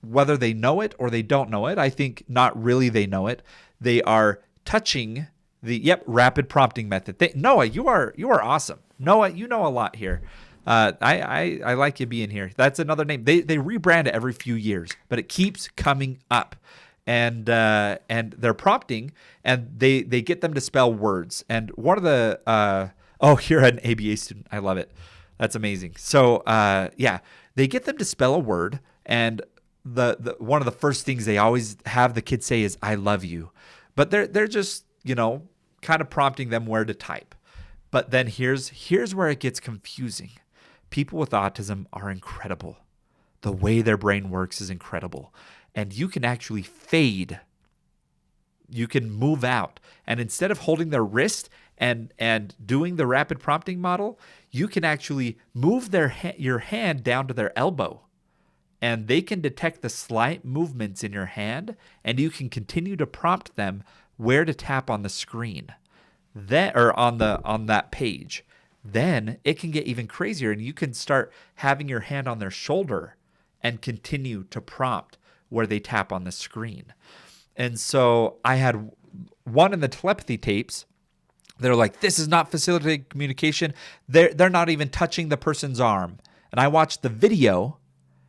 whether they know it or they don't know it. I think not really they know it. They are touching the rapid prompting method. Noah, you are awesome. Noah, you know a lot here. I like you being here. That's another name. They rebrand it every few years, but it keeps coming up. And they're prompting, and they get them to spell words. And one of the you're an ABA student. I love it. That's amazing. So they get them to spell a word, and the one of the first things they always have the kids say is "I love you," but they're just kind of prompting them where to type. But then here's where it gets confusing. People with autism are incredible. The way their brain works is incredible. And you can actually fade. You can move out. And instead of holding their wrist and doing the rapid prompting model, you can actually move your hand down to their elbow. And they can detect the slight movements in your hand, and you can continue to prompt them where to tap on the screen. On that page. Then it can get even crazier, and you can start having your hand on their shoulder and continue to prompt where they tap on the screen. And so I had one in the telepathy tapes. They're like, this is not facilitated communication. They're not even touching the person's arm. And I watched the video,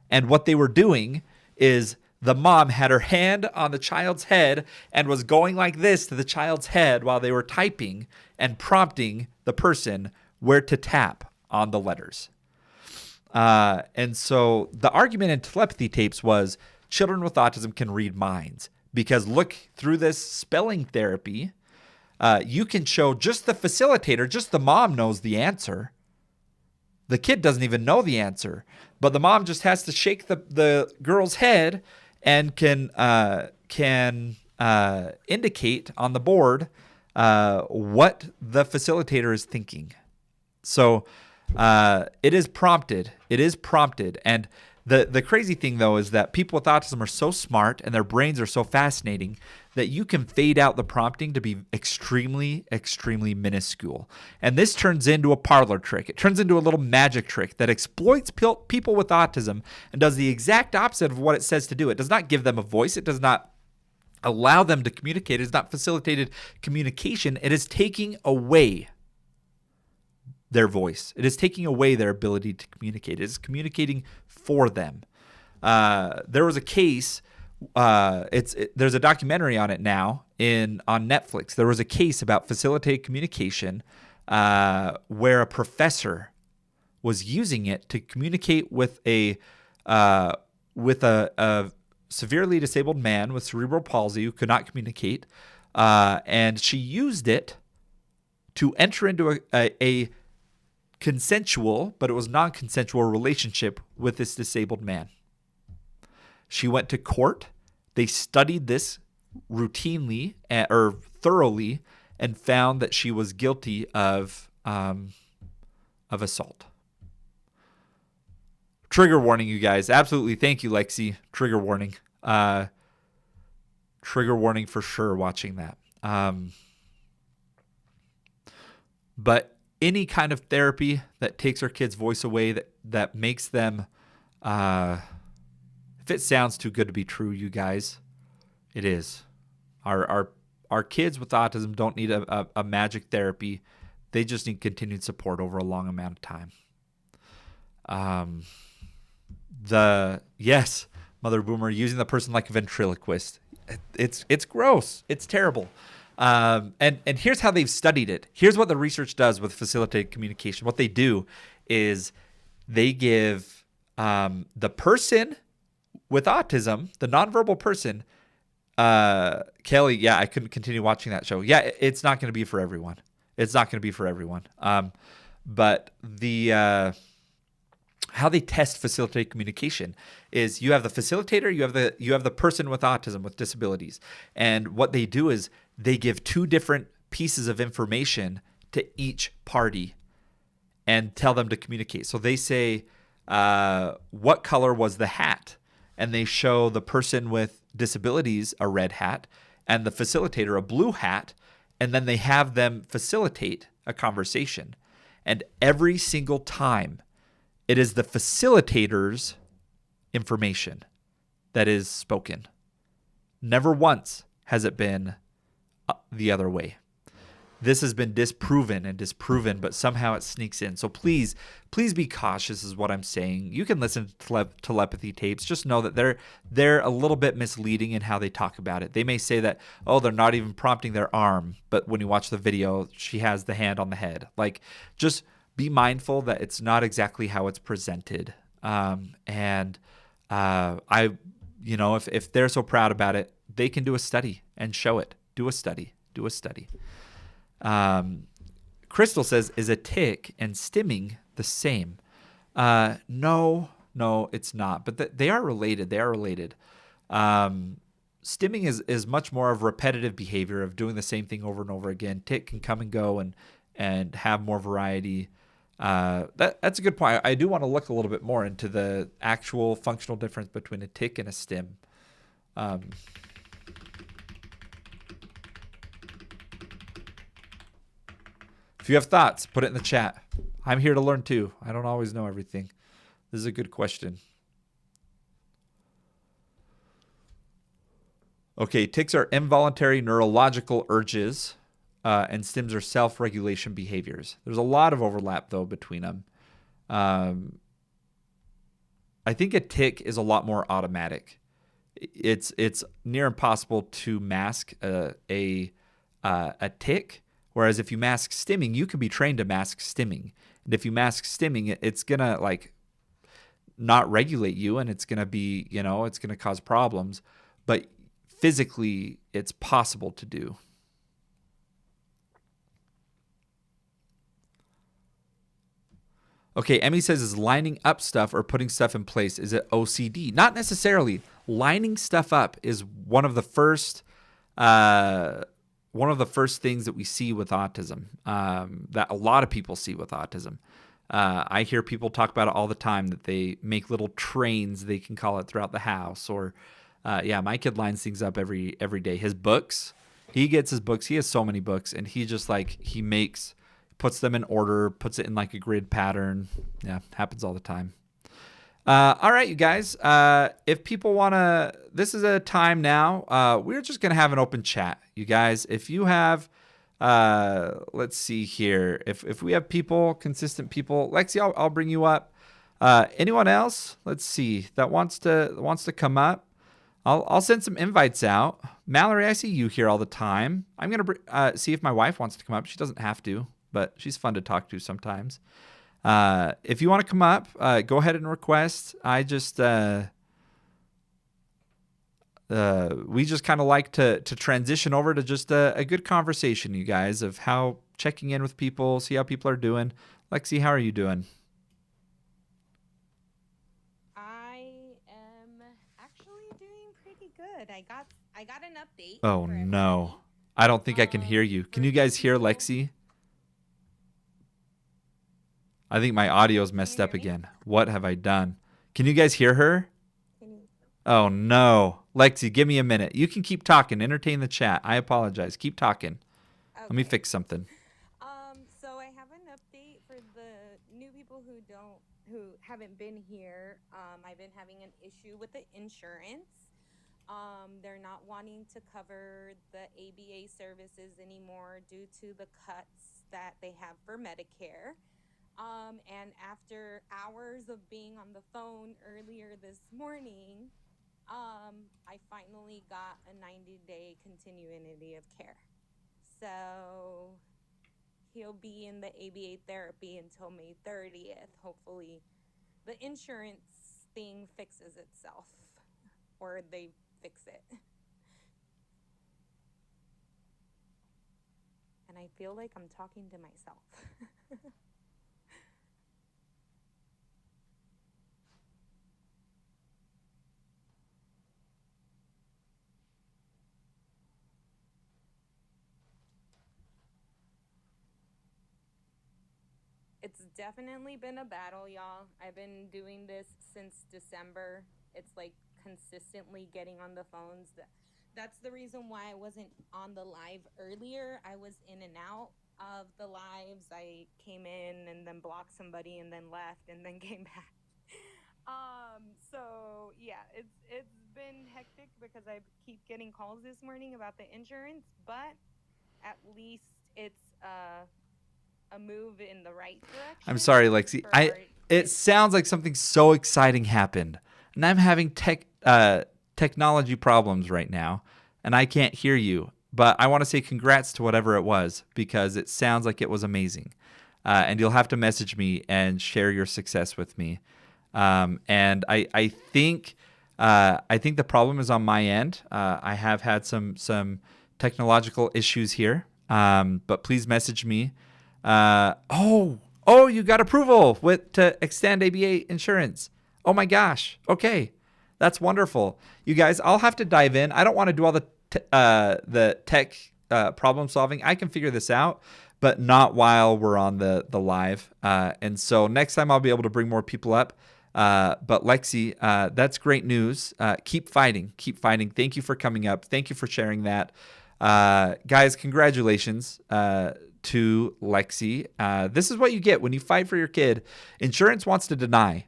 and what they were doing is the mom had her hand on the child's head and was going like this to the child's head while they were typing and prompting the person where to tap on the letters. And so the argument in telepathy tapes was children with autism can read minds, because look, through this spelling therapy, you can show just the facilitator, just the mom knows the answer. The kid doesn't even know the answer, but the mom just has to shake the girl's head and can indicate on the board what the facilitator is thinking. So it is prompted. And the crazy thing, though, is that people with autism are so smart and their brains are so fascinating that you can fade out the prompting to be extremely, extremely minuscule. And this turns into a parlor trick. It turns into a little magic trick that exploits people with autism and does the exact opposite of what it says to do. It does not give them a voice. It does not allow them to communicate. It is not facilitated communication. It is taking away their voice. It is taking away their ability to communicate. It is communicating for them. There was a case. There's a documentary on it now on Netflix. There was a case about facilitated communication where a professor was using it to communicate with a severely disabled man with cerebral palsy who could not communicate, and she used it to enter into a consensual, but it was non-consensual relationship with this disabled man. She went to court. They studied this routinely or thoroughly and found that she was guilty of assault. Trigger warning, you guys. Absolutely. Thank you, Lexi. Trigger warning. Trigger warning for sure watching that. But any kind of therapy that takes our kids' voice away, that makes them, if it sounds too good to be true, you guys, it is. Our kids with autism don't need a magic therapy. They just need continued support over a long amount of time. Yes, Mother Boomer, using the person like a ventriloquist. It's gross. It's terrible. And here's how they've studied it. Here's what the research does with facilitated communication. What they do is they give the person with autism, the nonverbal person, Kelly, yeah, I couldn't continue watching that show. Yeah, it's not going to be for everyone. It's not going to be for everyone. But the how they test facilitated communication is you have the facilitator, you have the person with autism, with disabilities, and what they do is they give two different pieces of information to each party and tell them to communicate. So they say, what color was the hat? And they show the person with disabilities a red hat and the facilitator a blue hat, and then they have them facilitate a conversation. And every single time, it is the facilitator's information that is spoken. Never once has it been the other way. This has been disproven, but somehow it sneaks in. So please be cautious is what I'm saying. You can listen to telepathy tapes. Just know that they're a little bit misleading in how they talk about it. They may say that, oh, they're not even prompting their arm, but when you watch the video, she has the hand on the head. Like, just be mindful that it's not exactly how it's presented. If they're so proud about it, they can do a study and show it. Do a study. Crystal says, is a tick and stimming the same? No, it's not. But they are related. Stimming is much more of repetitive behavior of doing the same thing over and over again. Tick can come and go and have more variety. That's a good point. I do want to look a little bit more into the actual functional difference between a tick and a stim. If you have thoughts, put it in the chat. I'm here to learn too. I don't always know everything. This is a good question. Okay, tics are involuntary neurological urges, and stims are self-regulation behaviors. There's a lot of overlap, though, between them. I think a tic is a lot more automatic. It's near impossible to mask a tic. Whereas if you mask stimming, you can be trained to mask stimming. And if you mask stimming, it's going to not regulate you, and it's going to be, it's going to cause problems. But physically, it's possible to do. Okay, Emmy says, is lining up stuff or putting stuff in place, is it OCD? Not necessarily. Lining stuff up is one of the first things that we see with autism, that a lot of people see with autism. I hear people talk about it all the time, that they make little trains, they can call it, throughout the house. Or, my kid lines things up every day. His books, he gets his books. He has so many books, and he just puts them in order, puts it in like a grid pattern. Yeah, happens all the time. All right, you guys. If people want to, this is a time now. We're just going to have an open chat, you guys. If you have, let's see here. If we have people, consistent people, Lexi, I'll bring you up. Anyone else? Let's see, that wants to come up. I'll send some invites out. Mallory, I see you here all the time. I'm going to see if my wife wants to come up. She doesn't have to, but she's fun to talk to sometimes. If you want to come up, go ahead and request. I just, we just kind of like to transition over to just a good conversation, you guys, of how checking in with people, see how people are doing. Lexi, how are you doing? I am actually doing pretty good. I got an update. Oh no, I don't think I can hear you. Can you guys hear Lexi? I think my audio's messed up again. What have I done? Can you guys hear her? Oh, no. Lexi, give me a minute. You can keep talking. Entertain the chat. I apologize. Keep talking. Okay. Let me fix something. So I have an update for the new people who haven't been here. I've been having an issue with the insurance. They're not wanting to cover the ABA services anymore due to the cuts that they have for Medicare. And after hours of being on the phone earlier this morning, I finally got a 90-day continuity of care. So he'll be in the ABA therapy until May 30th. Hopefully, the insurance thing fixes itself, or they fix it. And I feel like I'm talking to myself. It's definitely been a battle, y'all. I've been doing this since December. It's like consistently getting on the phones. That's the reason why I wasn't on the live earlier. I was in and out of the lives. I came in and then blocked somebody and then left and then came back. So yeah, it's been hectic because I keep getting calls this morning about the insurance, but at least it's a move in the right I'm direction. sorry, Lexi. It sounds like something so exciting happened, and I'm having technology problems right now, and I can't hear you. But I want to say congrats to whatever it was, because it sounds like it was amazing. And you'll have to message me and share your success with me. And I think the problem is on my end. I have had some technological issues here. But please message me. You got approval to extend ABA insurance. Oh my gosh. Okay. That's wonderful. You guys, I'll have to dive in. I don't want to do all the tech problem solving. I can figure this out, but not while we're on the live. And so next time I'll be able to bring more people up. But Lexi, that's great news. Keep fighting. Keep fighting. Thank you for coming up. Thank you for sharing that. Guys, congratulations to Lexi. This is what you get when you fight for your kid. Insurance wants to deny.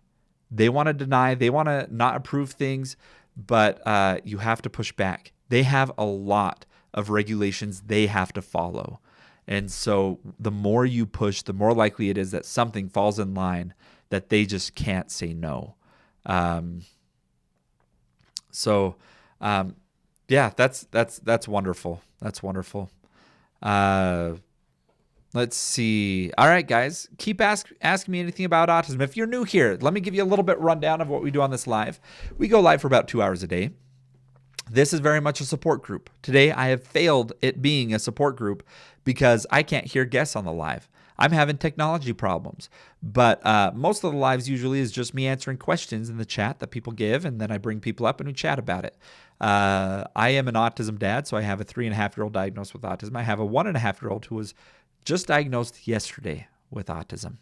They want to deny. They want to not approve things, but you have to push back. They have a lot of regulations they have to follow. And so the more you push, the more likely it is that something falls in line that they just can't say no. Yeah, that's wonderful. That's wonderful. Let's see. All right, guys, keep asking me anything about autism. If you're new here, let me give you a little bit rundown of what we do on this live. We go live for about 2 hours a day. This is very much a support group. Today, I have failed at being a support group because I can't hear guests on the live. I'm having technology problems, but most of the lives usually is just me answering questions in the chat that people give, and then I bring people up and we chat about it. I am an autism dad, so I have a 3.5-year-old diagnosed with autism. I have a 1.5-year-old who was just diagnosed yesterday with autism.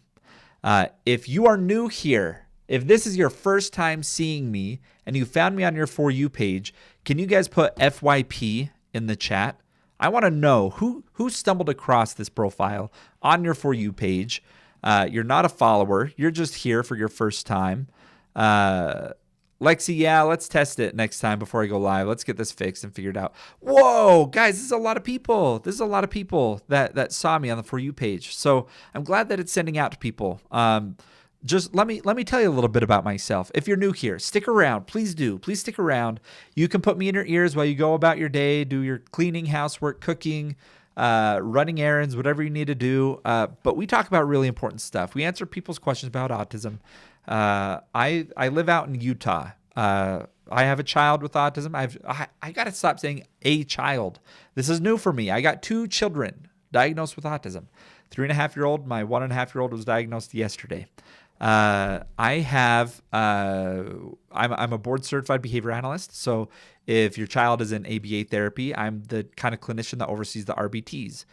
If you are new here, if this is your first time seeing me and you found me on your For You page, can you guys put FYP in the chat? I want to know who stumbled across this profile on your For You page. You're not a follower. You're just here for your first time. Lexi, yeah, let's test it next time before I go live. Let's get this fixed and figured out. Whoa, guys, this is a lot of people. This is a lot of people that saw me on the For You page. So I'm glad that it's sending out to people. Just let me tell you a little bit about myself. If you're new here, stick around. Please do. Please stick around. You can put me in your ears while you go about your day, do your cleaning, housework, cooking, running errands, whatever you need to do. But we talk about really important stuff. We answer people's questions about autism. I live out in Utah. I have a child with autism. I got to stop saying a child. This is new for me. I got 2 children diagnosed with autism. 3.5-year-old. My 1.5-year-old was diagnosed yesterday. I'm a board certified behavior analyst. So if your child is in ABA therapy, I'm the kind of clinician that oversees the RBTs.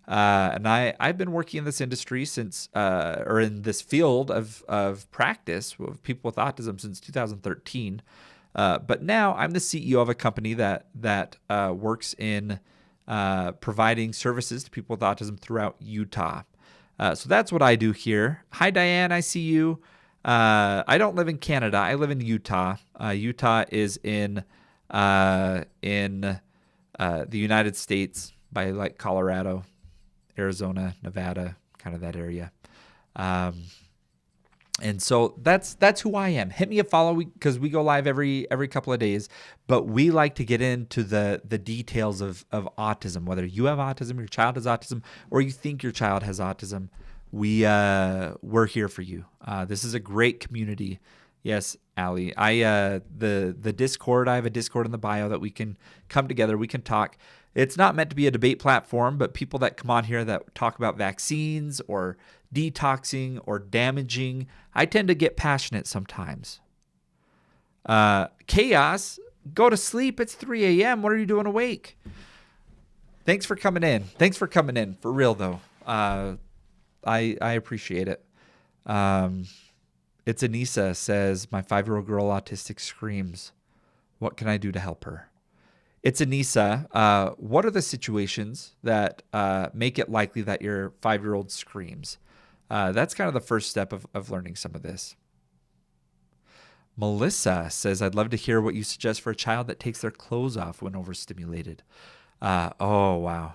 And I've been working in this industry or in this field of practice with people with autism since 2013. But now I'm the CEO of a company that works in providing services to people with autism throughout Utah. So that's what I do here. Hi, Diane. I see you. I don't live in Canada. I live in Utah. Utah is in the United States by like Colorado, Arizona, Nevada, kind of that area. And so that's who I am. Hit me a follow because we go live every couple of days, but we like to get into the details of autism, whether you have autism, your child has autism, or you think your child has autism. We're here for you. This is a great community. Yes, Allie. The Discord, I have a Discord in the bio that we can come together, we can talk. It's not meant to be a debate platform, but people that come on here that talk about vaccines or detoxing or damaging, I tend to get passionate sometimes. Chaos, go to sleep. It's 3 a.m. What are you doing awake? Thanks for coming in. For real, though. I appreciate it. It's Anissa says, my 5-year-old girl autistic screams. What can I do to help her? It's Anissa. What are the situations that make it likely that your 5-year-old screams? That's kind of the first step of learning some of this. Melissa says, I'd love to hear what you suggest for a child that takes their clothes off when overstimulated. Oh, wow.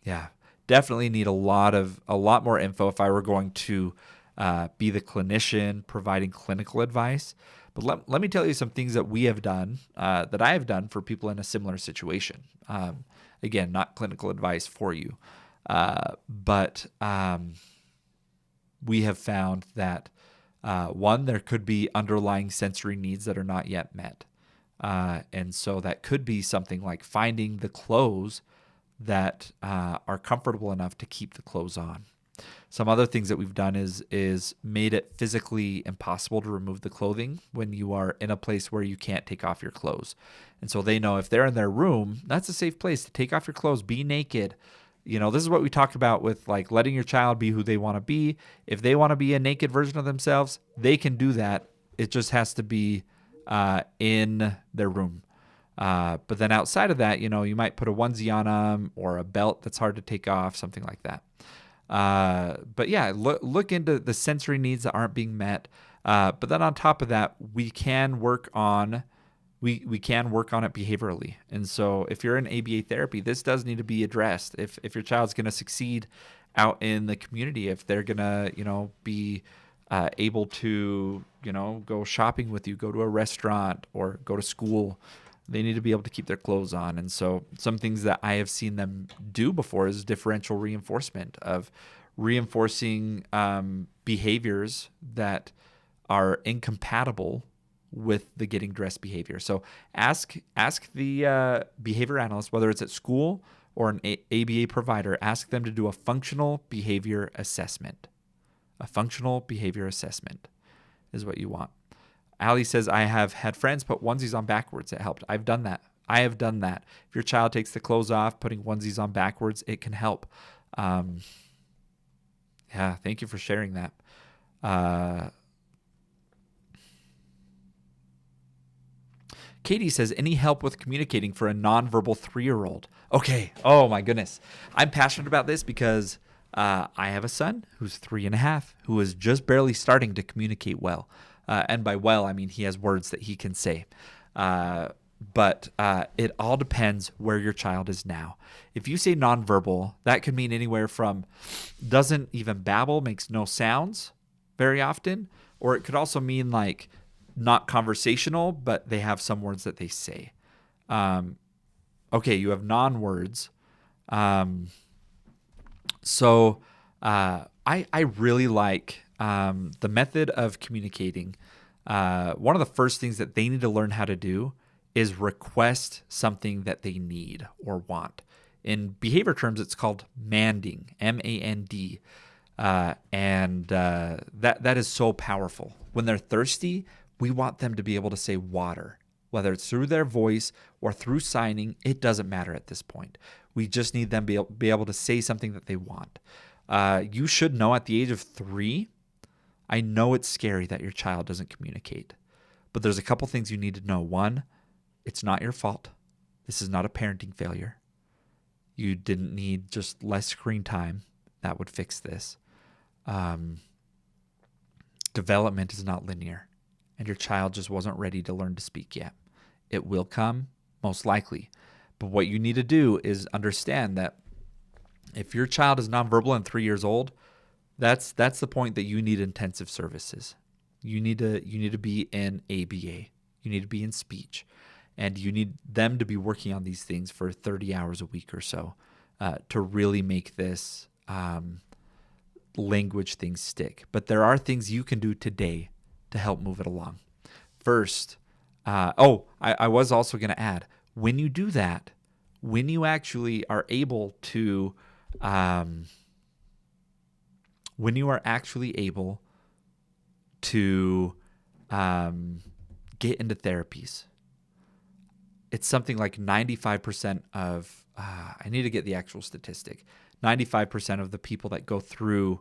Yeah, definitely need a lot more info if I were going to be the clinician providing clinical advice. But let me tell you some things that we have done, that I have done for people in a similar situation. Again, not clinical advice for you, but we have found that, one, there could be underlying sensory needs that are not yet met. And so that could be something like finding the clothes that are comfortable enough to keep the clothes on. Some other things that we've done is made it physically impossible to remove the clothing when you are in a place where you can't take off your clothes. And so they know if they're in their room, that's a safe place to take off your clothes, be naked. You know, this is what we talked about with like letting your child be who they want to be. If they want to be a naked version of themselves, they can do that. It just has to be in their room. But then outside of that, you know, you might put a onesie on them or a belt that's hard to take off, something like that. But yeah, look into the sensory needs that aren't being met. But then on top of that, we can work on it behaviorally. And so if you're in ABA therapy, this does need to be addressed. If your child's going to succeed out in the community, if they're going to, you know, be able to, you know, go shopping with you, go to a restaurant or go to school, they need to be able to keep their clothes on. And so some things that I have seen them do before is differential reinforcement of reinforcing behaviors that are incompatible with the getting dressed behavior. So ask the behavior analyst, whether it's at school or an ABA provider, ask them to do a functional behavior assessment. A functional behavior assessment is what you want. Allie says, I have had friends put onesies on backwards. It helped. I've done that. I have done that. If your child takes the clothes off, putting onesies on backwards, it can help. Yeah, thank you for sharing that. Katie says, any help with communicating for a nonverbal 3-year-old? Okay. Oh, my goodness. I'm passionate about this because I have a son who's 3.5 who is just barely starting to communicate well. And by well, I mean he has words that he can say. But it all depends where your child is now. If you say nonverbal, that could mean anywhere from doesn't even babble, makes no sounds very often, or it could also mean like not conversational, but they have some words that they say. Okay, you have non-words. So I really like the method of communicating. One of the first things that they need to learn how to do is request something that they need or want. In behavior terms, it's called manding, M-A-N-D. And that is so powerful. When they're thirsty, we want them to be able to say water, whether it's through their voice or through signing. It doesn't matter at this point. We just need them to be able to say something that they want. You should know at the age of 3, I know it's scary that your child doesn't communicate, but there's a couple things you need to know. One, it's not your fault. This is not a parenting failure. You didn't need just less screen time. That would fix this. Development is not linear, and your child just wasn't ready to learn to speak yet. It will come, most likely. But what you need to do is understand that if your child is nonverbal and 3 years old, That's the point, that you need intensive services. You need to be in ABA. You need to be in speech, and you need them to be working on these things for 30 hours a week or so to really make this language thing stick. But there are things you can do today to help move it along. First, I was also going to add, when you do that, when you actually are able to get into therapies, it's something like 95% of, I need to get the actual statistic, 95% of the people that go through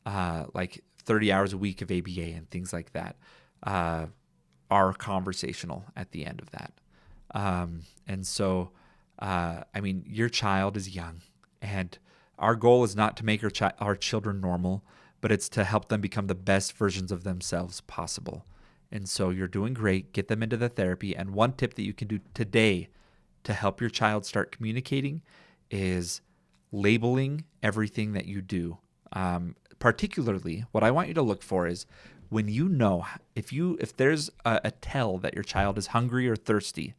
like 30 hours a week of ABA and things like that are conversational at the end of that. And so, I mean, your child is young, and our goal is not to make our children normal, but it's to help them become the best versions of themselves possible. And so you're doing great. Get them into the therapy. And one tip that you can do today to help your child start communicating is labeling everything that you do. Particularly, what I want you to look for is when you know, if there's a tell that your child is hungry or thirsty.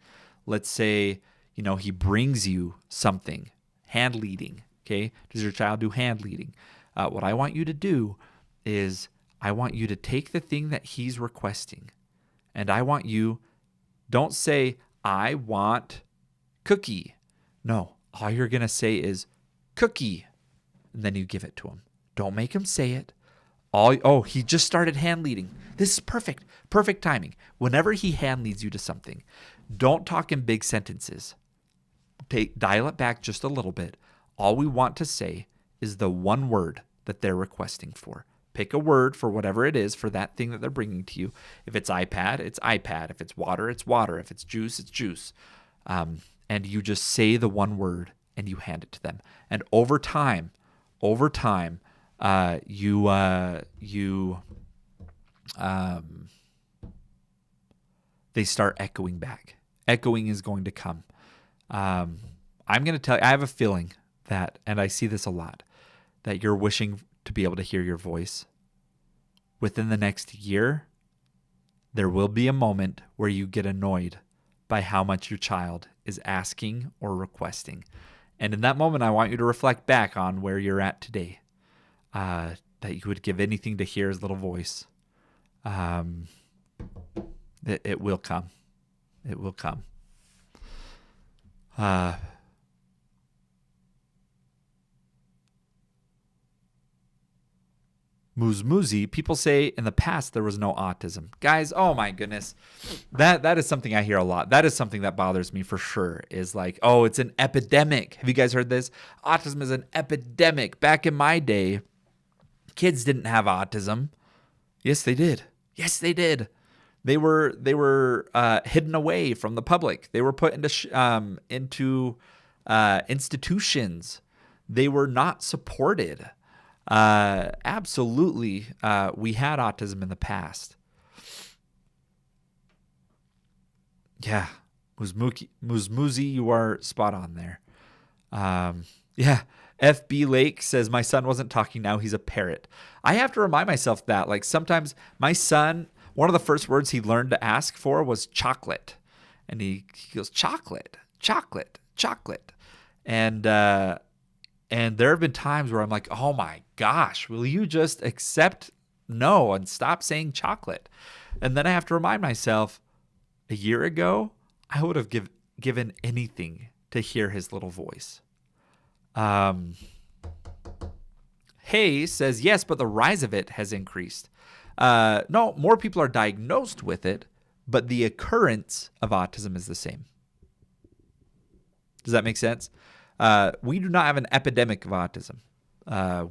Let's say, he brings you something, hand leading. Okay, does your child do hand leading? What I want you to do is I want you to take the thing that he's requesting, and don't say, I want cookie. No, all you're going to say is cookie, and then you give it to him. Don't make him say it. He just started hand leading. This is perfect timing. Whenever he hand leads you to something, don't talk in big sentences. Dial it back just a little bit. All we want to say is the one word that they're requesting for. Pick a word for whatever it is for that thing that they're bringing to you. If it's iPad, it's iPad. If it's water, it's water. If it's juice, it's juice. And you just say the one word and you hand it to them. And over time, they start echoing back. Echoing is going to come. I'm going to tell you, I have a feeling that, and I see this a lot, that you're wishing to be able to hear your voice. Within the next year, there will be a moment where you get annoyed by how much your child is asking or requesting. And in that moment, I want you to reflect back on where you're at today, that you would give anything to hear his little voice. It will come. It will come. Muzmuzi, people say in the past there was no autism. Guys, oh my goodness. That is something I hear a lot. That is something that bothers me for sure, is like, oh, it's an epidemic. Have you guys heard this? Autism is an epidemic. Back in my day, kids didn't have autism. Yes, they did. Yes, they did. They were hidden away from the public. They were put into institutions. They were not supported. Absolutely, we had autism in the past. Yeah, Muzmuzi, you are spot on there. Yeah, FB Lake says, my son wasn't talking now, he's a parrot. I have to remind myself that, like, sometimes my son, one of the first words he learned to ask for was chocolate. And he goes, chocolate. And there have been times where I'm like, oh my gosh, will you just accept no and stop saying chocolate? And then I have to remind myself, a year ago, I would have given anything to hear his little voice. Hey says, yes, but the rise of it has increased. No, more people are diagnosed with it, but the occurrence of autism is the same. Does that make sense? We do not have an epidemic of autism.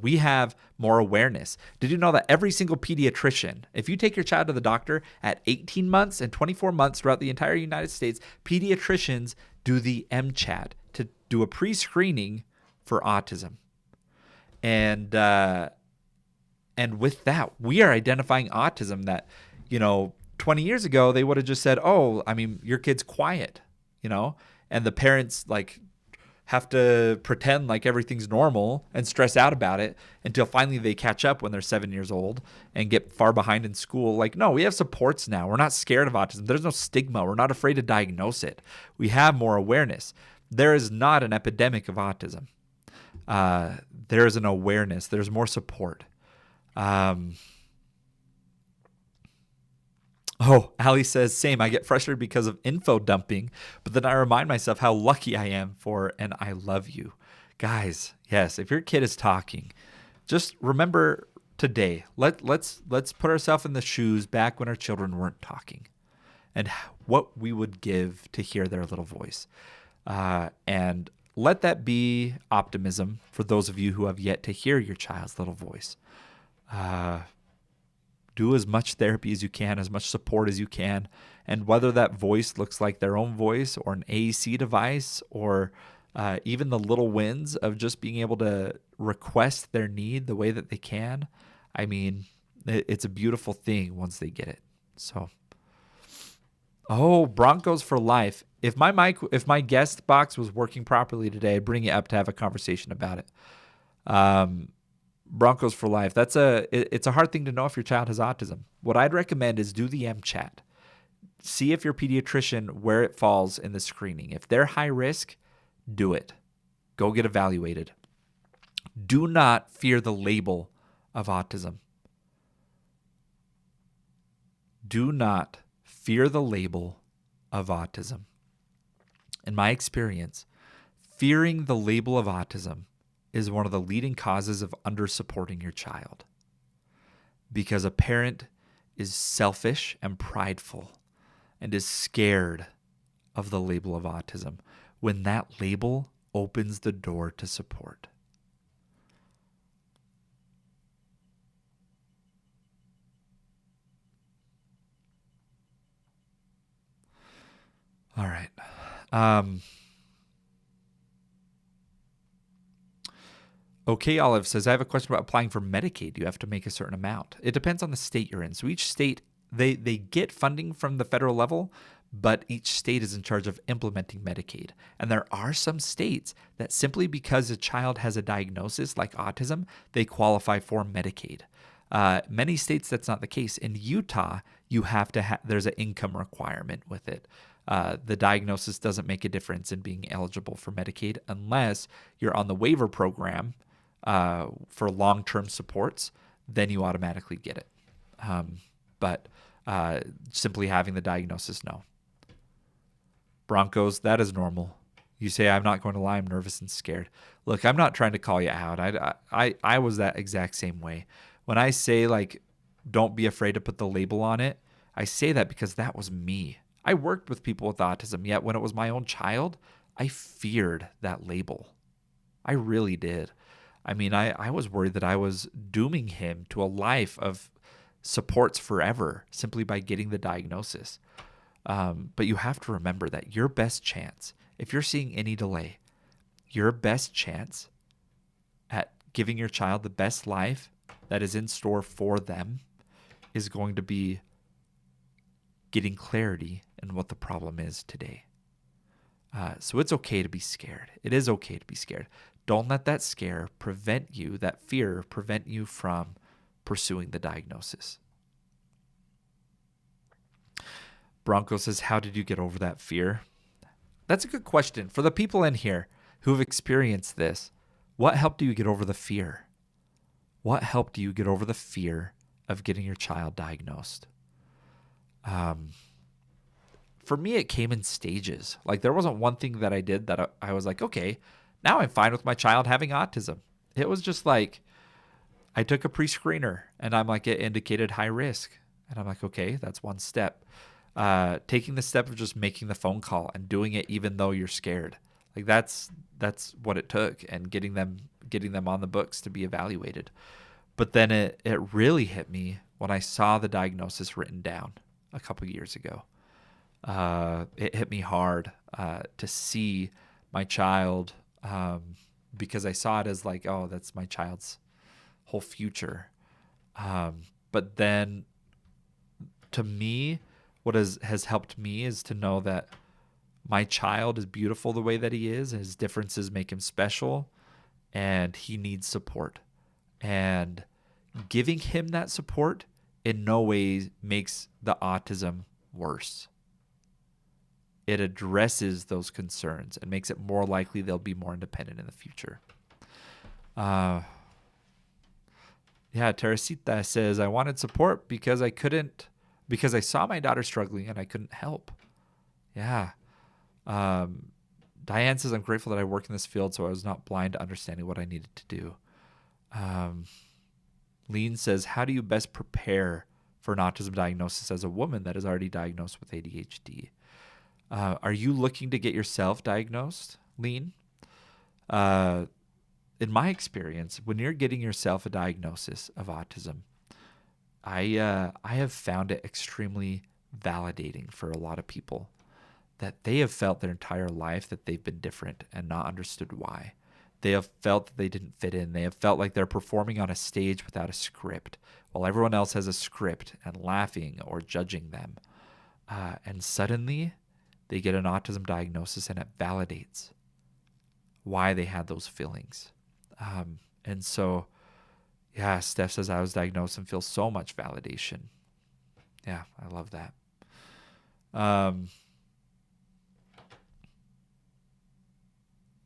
We have more awareness. Did you know that every single pediatrician, if you take your child to the doctor at 18 months and 24 months throughout the entire United States, pediatricians do the MCHAT to do a pre-screening for autism. And with that, we are identifying autism that, 20 years ago, they would have just said, oh, I mean, your kid's quiet, and the parents have to pretend like everything's normal and stress out about it until finally they catch up when they're 7 years old and get far behind in school. Like, no, we have supports now. We're not scared of autism. There's no stigma. We're not afraid to diagnose it. We have more awareness. There is not an epidemic of autism. There is an awareness. There's more support. Ali says, same. I get frustrated because of info dumping, but then I remind myself how lucky I am for, and I love you. Guys, yes, if your kid is talking, just remember today, let's put ourselves in the shoes back when our children weren't talking and what we would give to hear their little voice. And let that be optimism for those of you who have yet to hear your child's little voice. Do as much therapy as you can, as much support as you can. And whether that voice looks like their own voice or an AAC device or even the little wins of just being able to request their need the way that they can, I mean, it's a beautiful thing once they get it. So, Broncos for life. If my guest box was working properly today, I'd bring it up to have a conversation about it. Broncos for life. It's a hard thing to know if your child has autism. What I'd recommend is do the MChat. See if your pediatrician, where it falls in the screening. If they're high risk, do it. Go get evaluated. Do not fear the label of autism. Do not fear the label of autism. In my experience, fearing the label of autism is one of the leading causes of under-supporting your child. Because a parent is selfish and prideful and is scared of the label of autism when that label opens the door to support. All right. Okay, Olive says, I have a question about applying for Medicaid. You have to make a certain amount. It depends on the state you're in. So each state, they get funding from the federal level, but each state is in charge of implementing Medicaid. And there are some states that simply because a child has a diagnosis like autism, they qualify for Medicaid. Many states, that's not the case. In Utah, you have to there's an income requirement with it. The diagnosis doesn't make a difference in being eligible for Medicaid unless you're on the waiver program for long-term supports, then you automatically get it. But simply having the diagnosis, no. Broncos, that is normal. You say, I'm not going to lie, I'm nervous and scared. Look, I'm not trying to call you out. I was that exact same way. When I say, like, don't be afraid to put the label on it, I say that because that was me. I worked with people with autism, yet when it was my own child, I feared that label. I really did. I mean, I was worried that I was dooming him to a life of supports forever simply by getting the diagnosis. But you have to remember that your best chance, if you're seeing any delay, your best chance at giving your child the best life that is in store for them is going to be getting clarity in what the problem is today. So it's okay to be scared. It is okay to be scared. Don't let that scare prevent you, that fear prevent you from pursuing the diagnosis. Bronco says, how did you get over that fear? That's a good question. For the people in here who've experienced this, what helped you get over the fear? What helped you get over the fear of getting your child diagnosed? For me, it came in stages. Like, there wasn't one thing that I did that I was like, okay, now I'm fine with my child having autism. It was just like, I took a pre-screener and I'm like, it indicated high risk. And I'm like, okay, that's one step. Taking the step of just making the phone call and doing it even though you're scared. Like, that's what it took, and getting them on the books to be evaluated. But then it really hit me when I saw the diagnosis written down a couple years ago. It hit me hard to see my child, because I saw it as like, oh, that's my child's whole future. But then, to me, what has helped me is to know that My child is beautiful the way that he is. His differences make him special, and he needs support. And giving him that support in no way makes the autism worse. It addresses those concerns and makes it more likely they'll be more independent in the future. Yeah, Teresita says, I wanted support because I saw my daughter struggling and I couldn't help. Yeah. Diane says, I'm grateful that I work in this field so I was not blind to understanding what I needed to do. Lean says, how do you best prepare for an autism diagnosis as a woman that is already diagnosed with ADHD? Are you looking to get yourself diagnosed, Lean? In my experience, when you're getting yourself a diagnosis of autism, I have found it extremely validating for a lot of people that they have felt their entire life that they've been different and not understood why. They have felt that they didn't fit in. They have felt like they're performing on a stage without a script, while everyone else has a script and laughing or judging them. And suddenly, they get an autism diagnosis and it validates why they had those feelings. And so, yeah, Steph says, I was diagnosed and feel so much validation. Yeah, I love that.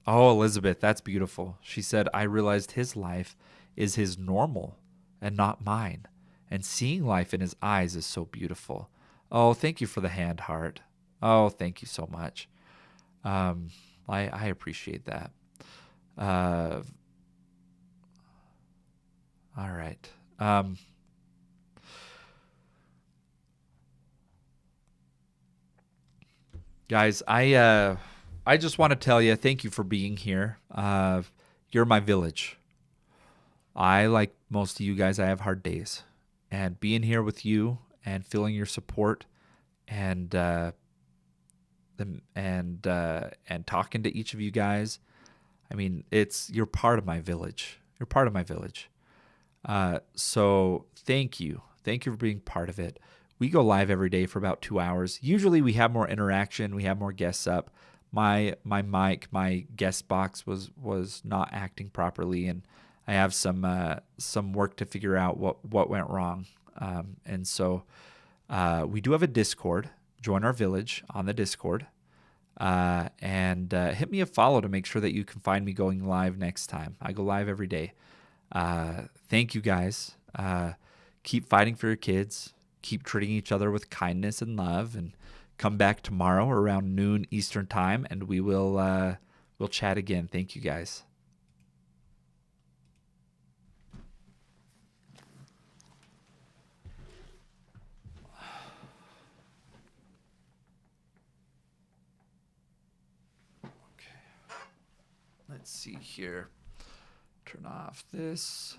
Oh, Elizabeth, that's beautiful. She said, I realized his life is his normal and not mine. And seeing life in his eyes is so beautiful. Oh, thank you for the hand heart. Oh, thank you so much. I appreciate that. All right. Guys, I just want to tell you, thank you for being here. You're my village. I, like most of you guys, I have hard days, and being here with you and feeling your support and talking to each of you guys. I mean, you're part of my village. You're part of my village. So thank you. Thank you for being part of it. We go live every day for about 2 hours. Usually we have more interaction. We have more guests up. My mic, my guest box was not acting properly, and I have some work to figure out what went wrong. And so we do have a Discord. Join our village on the Discord. And hit me a follow to make sure that you can find me going live next time. I go live every day. Thank you guys. Keep fighting for your kids. Keep treating each other with kindness and love, and come back tomorrow around noon Eastern time, and we'll chat again. Thank you guys. Okay. Let's see here. Turn off this.